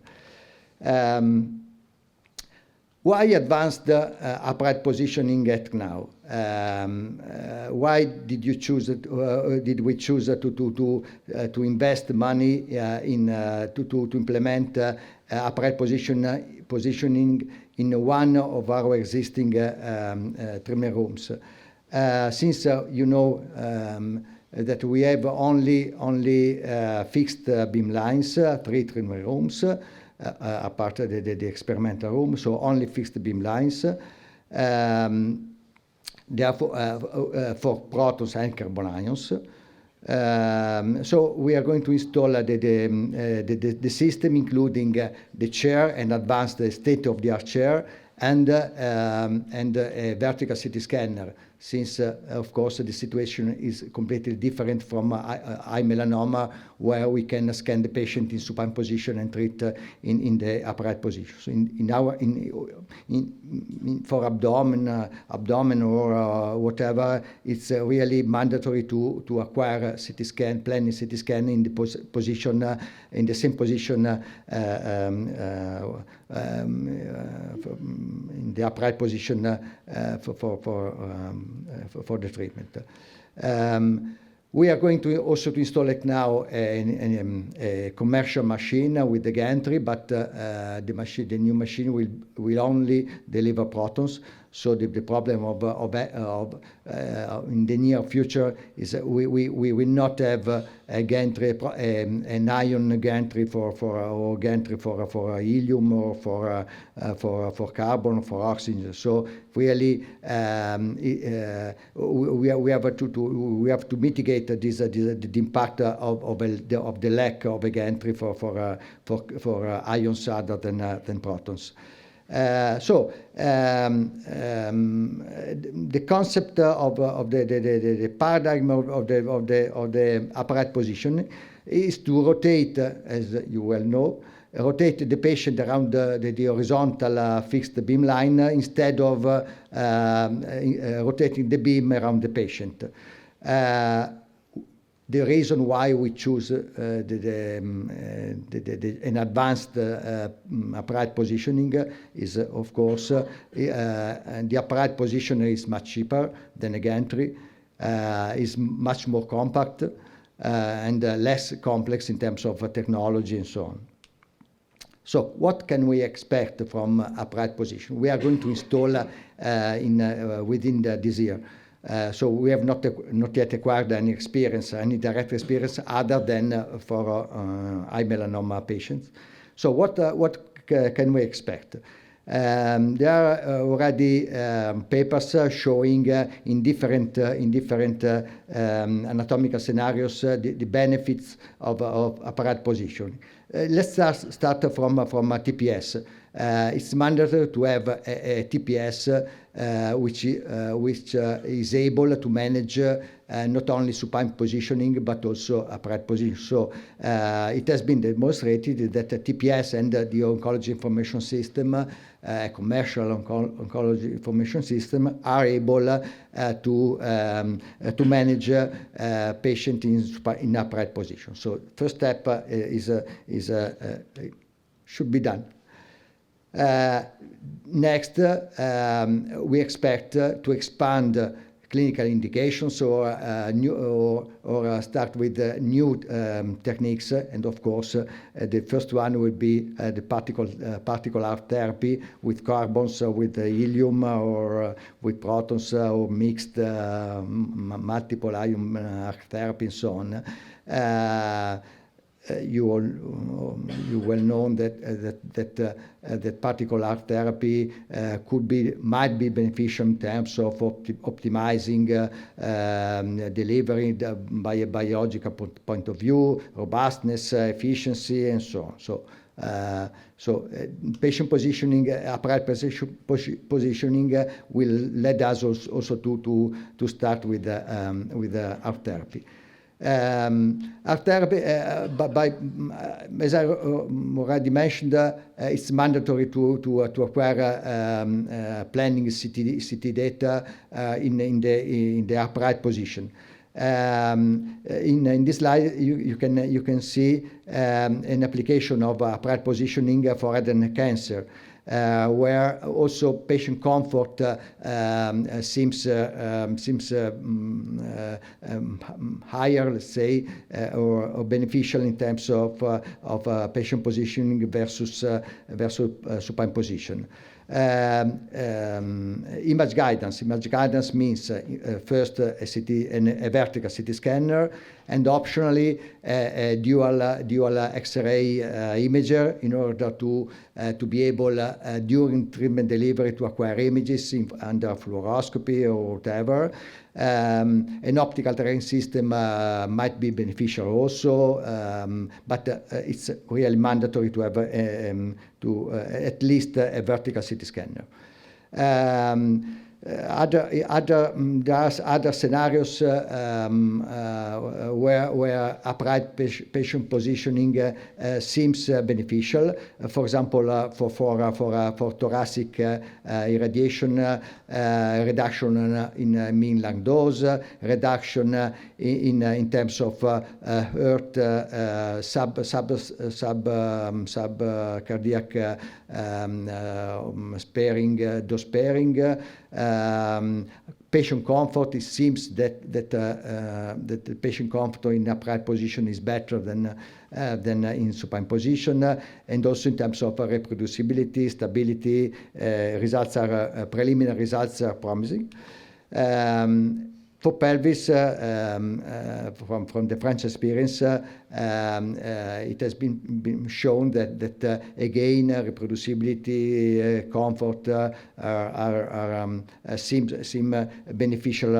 Why advanced upright positioning at CNAO? Why did you choose? Did we choose to invest money to implement upright positioning in one of our existing treatment rooms? Since you know that we have only fixed beam lines, 3 treatment rooms, apart of the experimental room, so only fixed beam lines. Therefore, for protons and carbon ions. So we are going to install the system, including the chair and advanced state-of-the-art chair, and a vertical CT scanner, since, of course, the situation is completely different from eye melanoma, where we can scan the patient in supine position and treat in the upright position. So for abdomen or whatever, it's really mandatory to acquire CT scan, planar CT scan in the position, in the same position in the upright position for the treatment. We are going to also to install it now a commercial machine with the gantry, but the new machine will only deliver protons. So the problem in the near future is that we will not have a gantry, an ion gantry or gantry for helium or for carbon, for oxygen. So really we have to mitigate the impact of the lack of a gantry for ions other than protons. So the concept of the paradigm of the upright position is to rotate, as you well know, rotate the patient around the horizontal fixed beam line instead of rotating the beam around the patient. The reason why we choose an advanced upright positioning is, of course, the upright position is much cheaper than a gantry, is much more compact, and less complex in terms of technology and so on. So what can we expect from upright position? We are going to install within this year. So we have not yet acquired any direct experience other than for eye melanoma patients. So what can we expect? There are already papers showing in different anatomical scenarios the benefits of upright position. Let's start from TPS. It's mandatory to have a TPS which is able to manage not only supine positioning but also upright position. So it has been demonstrated that the TPS and the Oncology Information System, a commercial oncology information system, are able to manage patient in upright position. So first step should be done. Next, we expect to expand clinical indications or start with new techniques, and of course the first one will be the particle arc therapy with carbons, with helium, or with protons, or mixed multiple ion arc therapy and so on. you well know that particle arc therapy might be beneficial in terms of optimizing delivery by a biological point of view, robustness, efficiency, and so on. So patient positioning, upright positioning will lead us also to start with arc therapy. Arc therapy, as I already mentioned, it's mandatory to acquire planning CT data in the upright position. In this slide, you can see an application of upright positioning for head and neck cancer, where also patient comfort seems higher, let's say, or beneficial in terms of patient positioning versus supine position. Image guidance means first a vertical CT scanner, and optionally a dual X-ray imager in order to be able during treatment delivery to acquire images under fluoroscopy or whatever. An optical tracking system might be beneficial also, but it's really mandatory to have at least a vertical CT scanner. There are other scenarios where upright patient positioning seems beneficial. For example, for thoracic irradiation, reduction in mean lung dose, reduction in terms of heart subcardiac dose sparing. Patient comfort, it seems that the patient comfort in upright position is better than in supine position, and also in terms of reproducibility, stability, preliminary results are promising. For pelvis, from the French experience, it has been shown that again reproducibility, comfort seem beneficial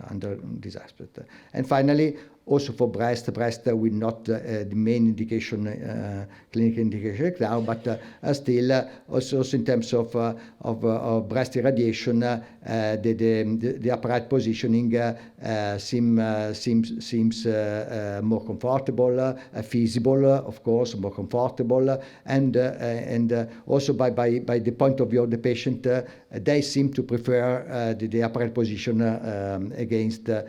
under this aspect. And finally, also for breast will not the main indication, clinical indication now, but still also in terms of breast irradiation, the upright positioning seems more comfortable, feasible, of course, more comfortable, and also by the point of view of the patient, they seem to prefer the upright position against the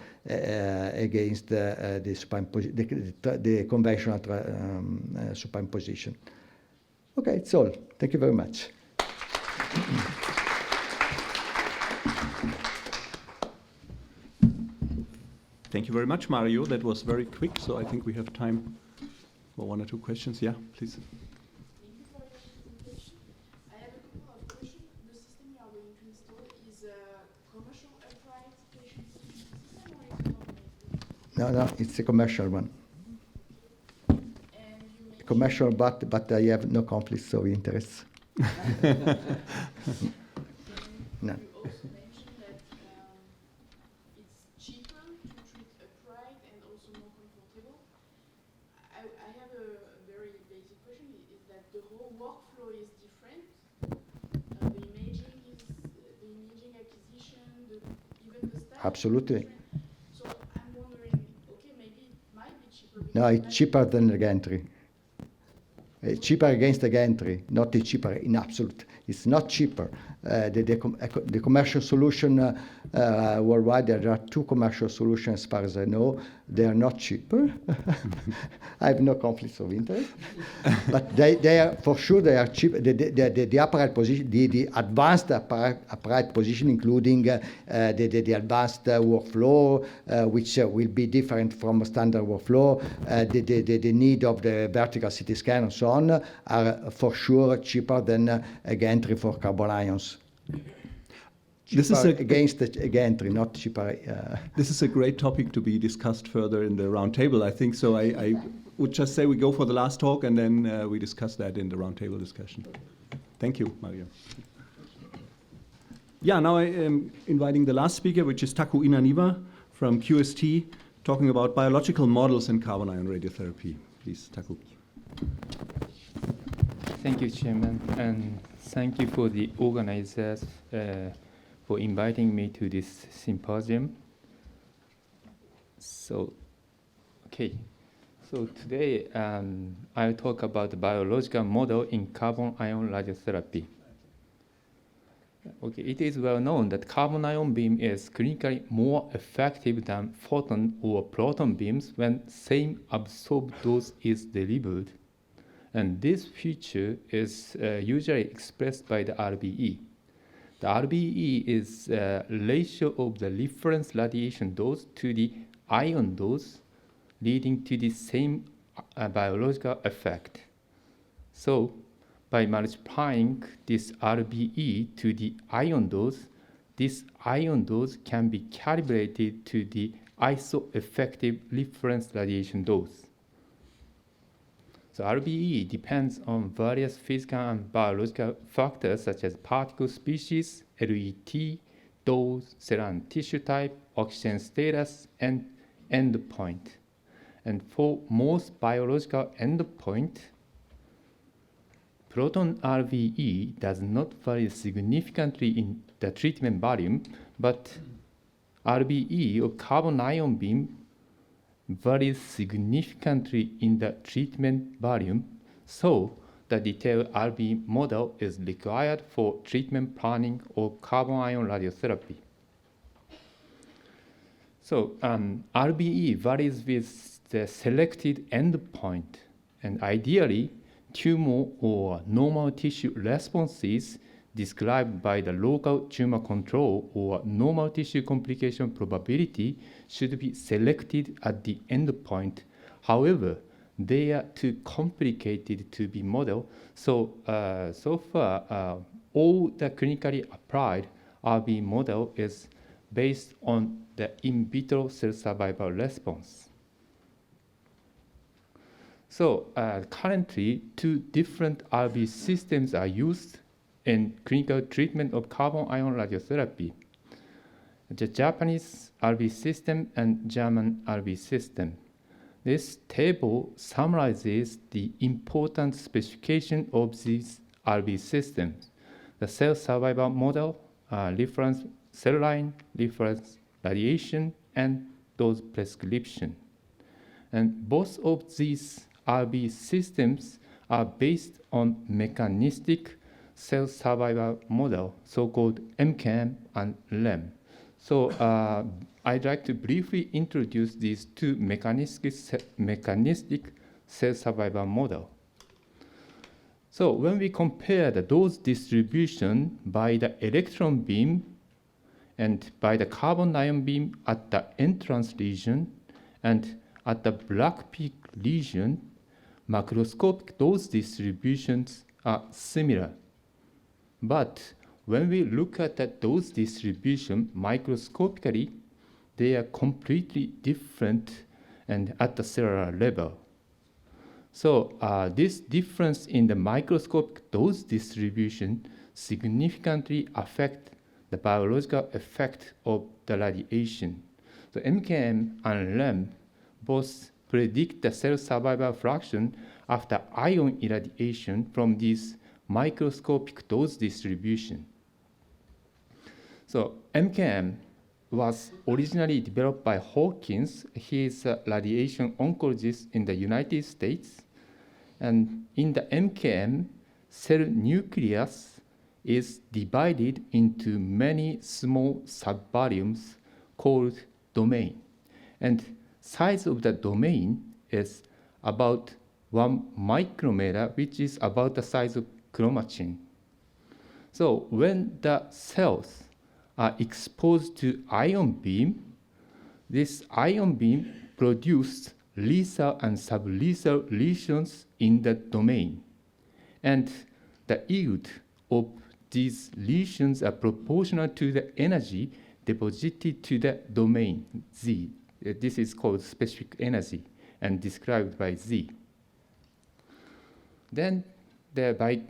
supine the conventional supine position. Okay, it's all. Thank you very much. Thank you very much, Mario. That was very quick, so I think we have time for one or two questions. Yeah, please. Thank you for your presentation. I have a couple of questions. The system you are going to install is a commercial upright patient system, or is it not? No, it's a commercial one. And you Commercial, but I have no conflicts of interest. No. You also mentioned that it's cheaper to treat upright and also more comfortable. I have a very basic question, is that the whole workflow is different? The imaging acquisition, even the staff? Absolutely. So I'm wondering, okay, maybe it might be cheaper. No, it's cheaper than the gantry. It's cheaper against the gantry, not cheaper in absolute. It's not cheaper. The commercial solution worldwide, there are two commercial solutions as far as I know. They are not cheaper. I have no conflicts of interest. But they are, for sure, they are cheap. The upright position, the advanced upright position, including the advanced workflow, which will be different from a standard workflow, the need of the vertical CT scan and so on, are for sure cheaper than a gantry for carbon ions. This is against the gantry, not cheaper. This is a great topic to be discussed further in the roundtable, I think. So I would just say we go for the last talk and then we discuss that in the roundtable discussion. Thank you, Mario. Yeah, now I am inviting the last speaker, which is Taku Inaniwa from QST, talking about biological models in carbon ion radiotherapy. Please, Taku. Thank you, Chairman, and thank you for the organizers for inviting me to this symposium. So, okay. So today I'll talk about the biological model in carbon ion radiotherapy. Okay, it is well known that carbon ion beam is clinically more effective than photon or proton beams when same absorbed dose is delivered. And this feature is usually expressed by the RBE. The RBE is a ratio of the reference radiation dose to the ion dose, leading to the same biological effect. So, by multiplying this RBE to the ion dose, this ion dose can be calibrated to the iso-effective reference radiation dose. So RBE depends on various physical and biological factors such as particle species, LET, dose, cell and tissue type, oxygen status, and endpoint. And for most biological endpoint, proton RBE does not vary significantly in the treatment volume, but RBE or carbon ion beam varies significantly in the treatment volume, so the detailed RBE model is required for treatment planning of carbon ion radiotherapy. So RBE varies with the selected endpoint, and ideally, tumor or normal tissue responses described by the local tumor control or normal tissue complication probability should be selected at the endpoint. However, they are too complicated to be modeled, so so far all the clinically applied RBE model is based on the in vitro cell survival response. So currently, two different RBE systems are used in clinical treatment of carbon ion radiotherapy. The Japanese RBE system and German RBE system. This table summarizes the important specification of these RBE systems: the cell survival model, reference cell line, reference radiation, and dose prescription. And both of these RBE systems are based on mechanistic cell survival model, so-called MKM and LEM. So I'd like to briefly introduce these two mechanistic cell survival model. So when we compare the dose distribution by the electron beam and by the carbon ion beam at the entrance region and at the black peak region, macroscopic dose distributions are similar. But when we look at the dose distribution microscopically, they are completely different and at the cellular level. So this difference in the microscopic dose distribution significantly affect the biological effect of the radiation. So MKM and LEM both predict the cell survival fraction after ion irradiation from this microscopic dose distribution. So MKM was originally developed by Hawkins. He is a radiation oncologist in the United States. And in the MKM, cell nucleus is divided into many small subvolumes called domain. And size of the domain is about 1 micrometer, which is about the size of chromatin. So when the cells are exposed to ion beam, this ion beam produces lethal and sublethal lesions in the domain. And the yield of these lesions are proportional to the energy deposited to the domain Z. This is called specific energy and described by Z. Then by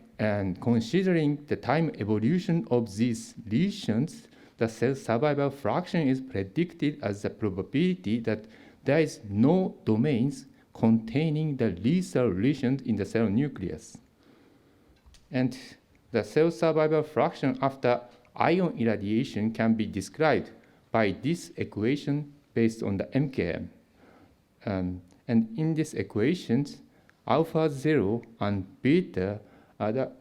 considering the time evolution of these lesions, the cell survival fraction is predicted as the probability that there is no domains containing the lethal lesions in the cell nucleus. And the cell survival fraction after ion irradiation can be described by this equation based on the MKM. And in this equation, alpha 0 and beta are the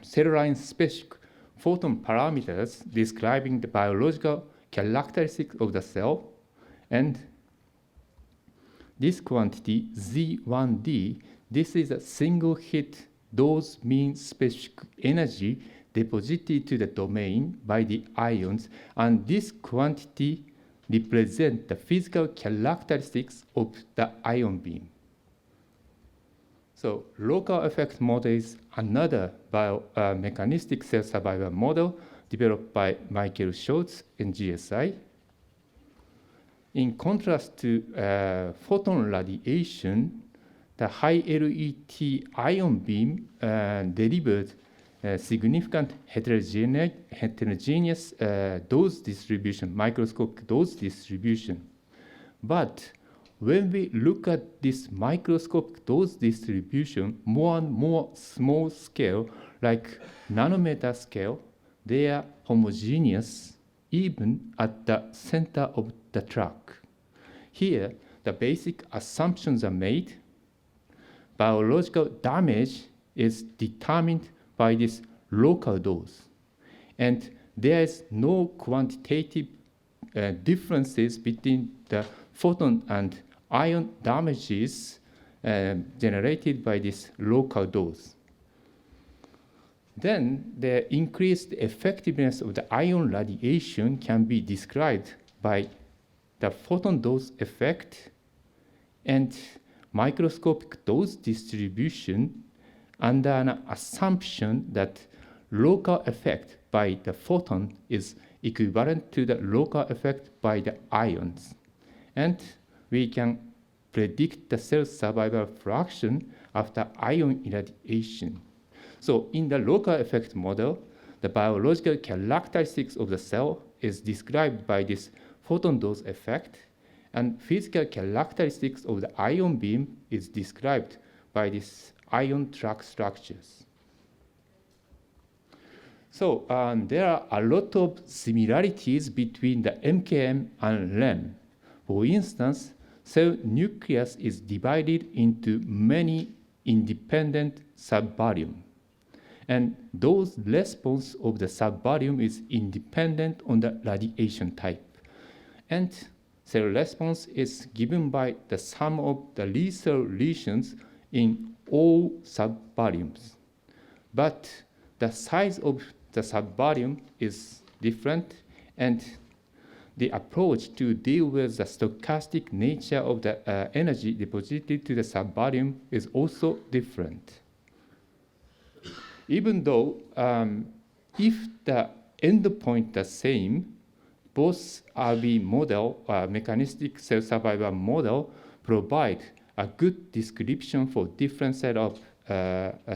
cell line specific photon parameters describing the biological characteristics of the cell. And this quantity, Z1D, this is a single hit dose mean specific energy deposited to the domain by the ions, and this quantity represents the physical characteristics of the ion beam. So local effect model is another mechanistic cell survival model developed by Michael Schultz and GSI. In contrast to photon radiation, the high LET ion beam delivered significant heterogeneous dose distribution, microscopic dose distribution. But when we look at this microscopic dose distribution, more and more small scale, like nanometer scale, they are homogeneous even at the center of the track. Here, the basic assumptions are made. Biological damage is determined by this local dose. And there is no quantitative differences between the photon and ion damages generated by this local dose. Then the increased effectiveness of the ion radiation can be described by the photon dose effect and microscopic dose distribution under an assumption that local effect by the photon is equivalent to the local effect by the ions. And we can predict the cell survival fraction after ion irradiation. So in the local effect model, the biological characteristics of the cell is described by this photon dose effect, and physical characteristics of the ion beam is described by these ion track structures. So there are a lot of similarities between the MKM and LEM. For instance, cell nucleus is divided into many independent subvolumes. And those response of the subvolume is independent on the radiation type. And cell response is given by the sum of the lethal lesions in all subvolumes. But the size of the subvolume is different, and the approach to deal with the stochastic nature of the energy deposited to the subvolume is also different. Even though if the endpoint the same, both RV model, mechanistic cell survival model, provide a good description for different set of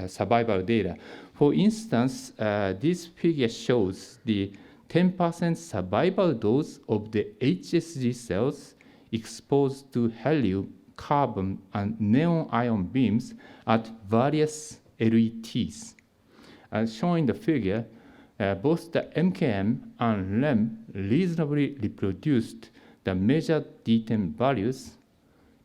survival data. For instance, this figure shows the 10% survival dose of the HSG cells exposed to helium, carbon, and neon ion beams at various LETs. As shown in the figure, both the MKM and LEM reasonably reproduced the measured D10 values.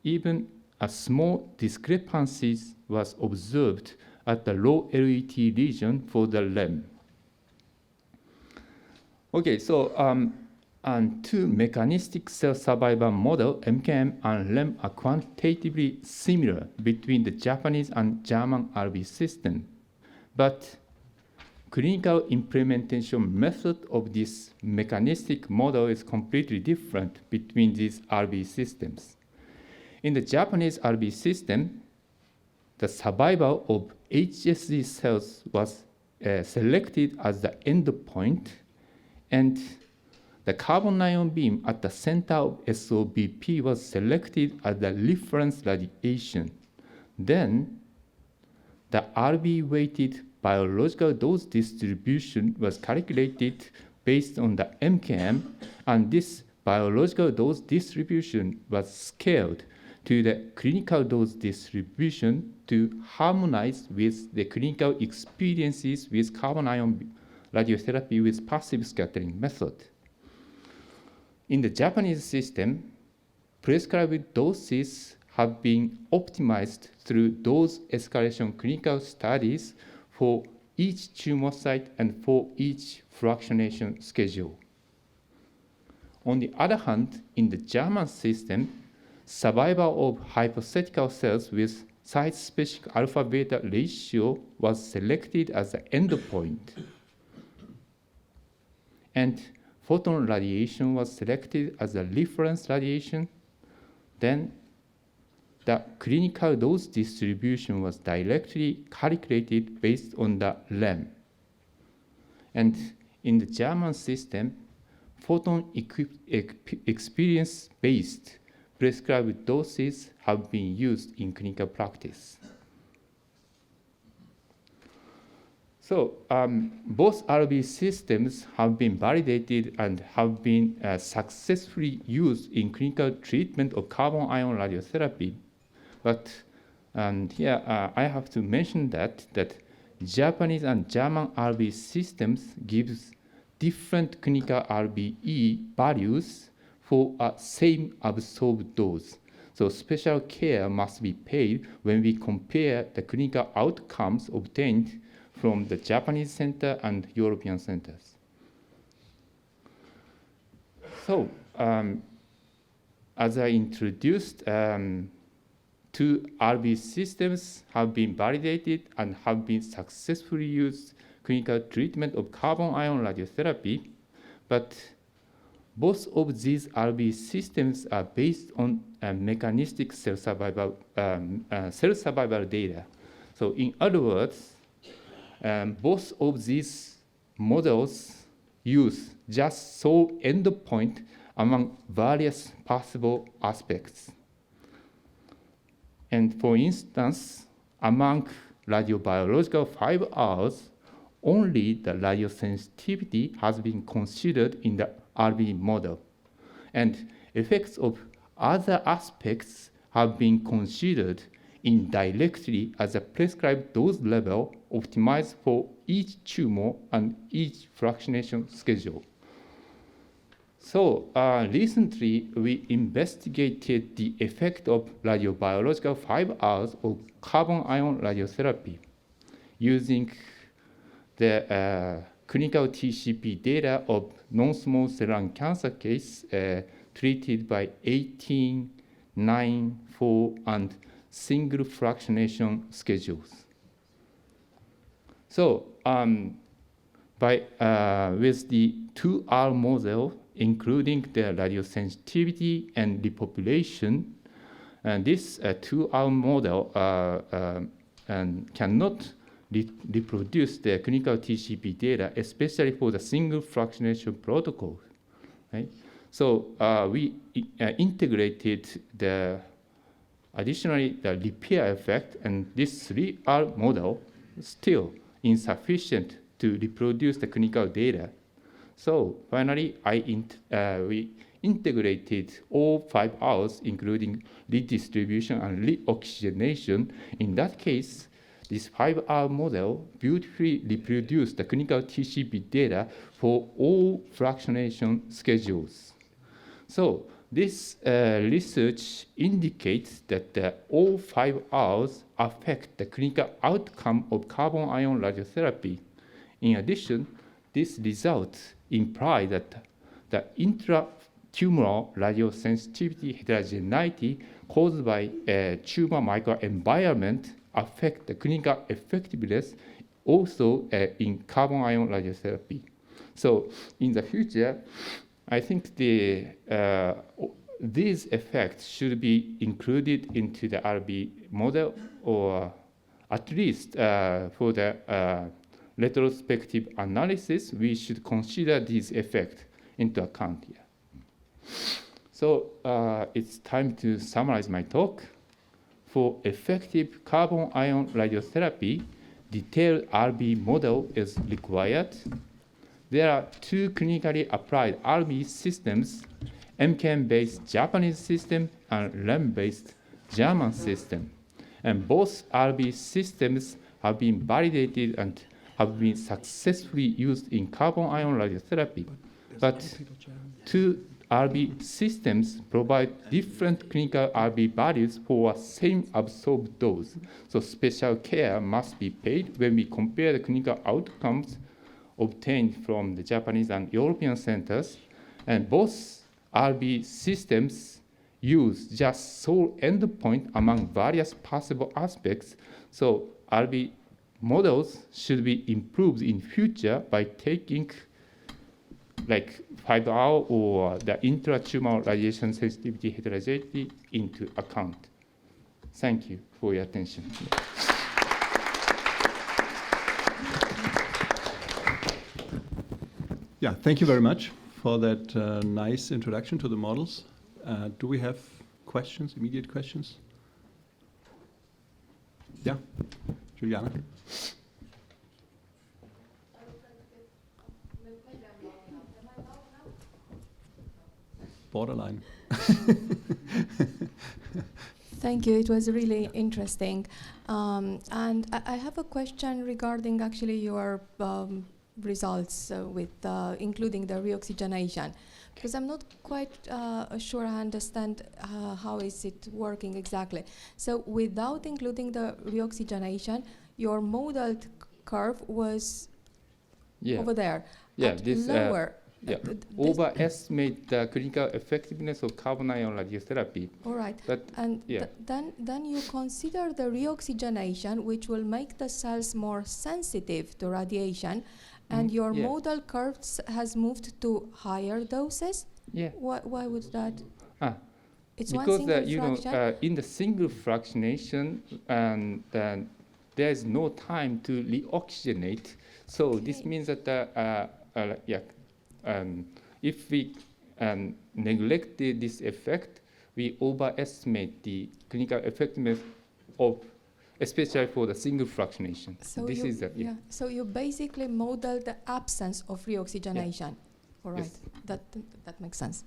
Even a small discrepancy was observed at the low LET region for the LEM. Okay, so two mechanistic cell survival model, MKM and LEM, are quantitatively similar between the Japanese and German RV system. But clinical implementation method of this mechanistic model is completely different between these RV systems. In the Japanese RV system, the survival of HSG cells was selected as the endpoint, and the carbon ion beam at the center of SOBP was selected as the reference radiation. Then the RB-weighted biological dose distribution was calculated based on the MKM, and this biological dose distribution was scaled to the clinical dose distribution to harmonize with the clinical experiences with carbon ion radiotherapy with passive scattering method. In the Japanese system, prescribed doses have been optimized through dose escalation clinical studies for each tumor site and for each fractionation schedule. On the other hand, in the German system, survival of hypothetical cells with site-specific alpha-beta ratio was selected as the endpoint. And photon radiation was selected as a reference radiation. Then the clinical dose distribution was directly calculated based on the REM. And in the German system, photon experience-based prescribed doses have been used in clinical practice. So both RB systems have been validated and have been successfully used in clinical treatment of carbon ion radiotherapy. But here I have to mention that Japanese and German RB systems gives different clinical RBE values for a same absorbed dose. So special care must be paid when we compare the clinical outcomes obtained from the Japanese center and European centers. So as I introduced, two RB systems have been validated and have been successfully used clinical treatment of carbon ion radiotherapy, but both of these RB systems are based on mechanistic cell survival data. So in other words, both of these models use just sole endpoint among various possible aspects. And for instance, among radiobiological 5 hours, only the radiosensitivity has been considered in the RB model. And effects of other aspects have been considered indirectly as a prescribed dose level optimized for each tumor and each fractionation schedule. So recently, we investigated the effect of radiobiological 5 hours of carbon ion radiotherapy using the clinical TCP data of non-small cell lung cancer case treated by 18, 9, 4, and single fractionation schedules. So with the 2R model, including the radiosensitivity and repopulation, and this 2R model cannot reproduce the clinical TCP data, especially for the single fractionation protocol. Right? So we integrated additionally the repair effect, and this 3R model is still insufficient to reproduce the clinical data. So finally, we integrated all 5 hours, including redistribution and reoxygenation. In that case, this 5R model beautifully reproduced the clinical TCP data for all fractionation schedules. So this research indicates that all 5 hours affect the clinical outcome of carbon ion radiotherapy. In addition, this result implies that the intratumoral radiosensitivity heterogeneity caused by a tumor microenvironment affect the clinical effectiveness also in carbon ion radiotherapy. So in the future, I think these effects should be included into the RB model, or at least for the retrospective analysis, we should consider these effects into account here. So it's time to summarize my talk. For effective carbon ion radiotherapy, detailed RB model is required. There are two clinically applied RB systems, MKM-based Japanese system and LEM-based German system. And both RB systems have been validated and have been successfully used in carbon ion radiotherapy. But two RB systems provide different clinical RB values for a same absorbed dose. So special care must be paid when we compare the clinical outcomes obtained from the Japanese and European centers. And both RB systems use just sole endpoint among various possible aspects. So RB models should be improved in future by taking like 5-hour or the intratumoral radiation sensitivity heterogeneity into account. Thank you for your attention. Yeah, thank you very much for that nice introduction to the models. Do we have questions, immediate questions? Yeah, Juliana. Borderline. Thank you. It was really interesting. And I have a question regarding actually your results with including the reoxygenation, because I'm not quite sure I understand how is it working exactly. So without including the reoxygenation, your modeled curve was over there. Yeah, at this lower. Overestimate the clinical effectiveness of carbon ion radiotherapy. All right. But and then you consider the reoxygenation, which will make the cells more sensitive to radiation, and your model curves has moved to higher doses. Yeah. Why would that? It's because one single fraction. In the single fractionation, and there is no time to reoxygenate. So this means that if we neglect this effect, we overestimate the clinical effectiveness of, especially for the single fractionation. So this is So you basically model the absence of reoxygenation. Yeah. All right. Yes. That makes sense.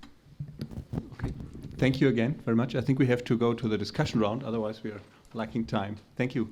Okay. Thank you again very much. I think we have to go to the discussion round, otherwise we are lacking time. Thank you.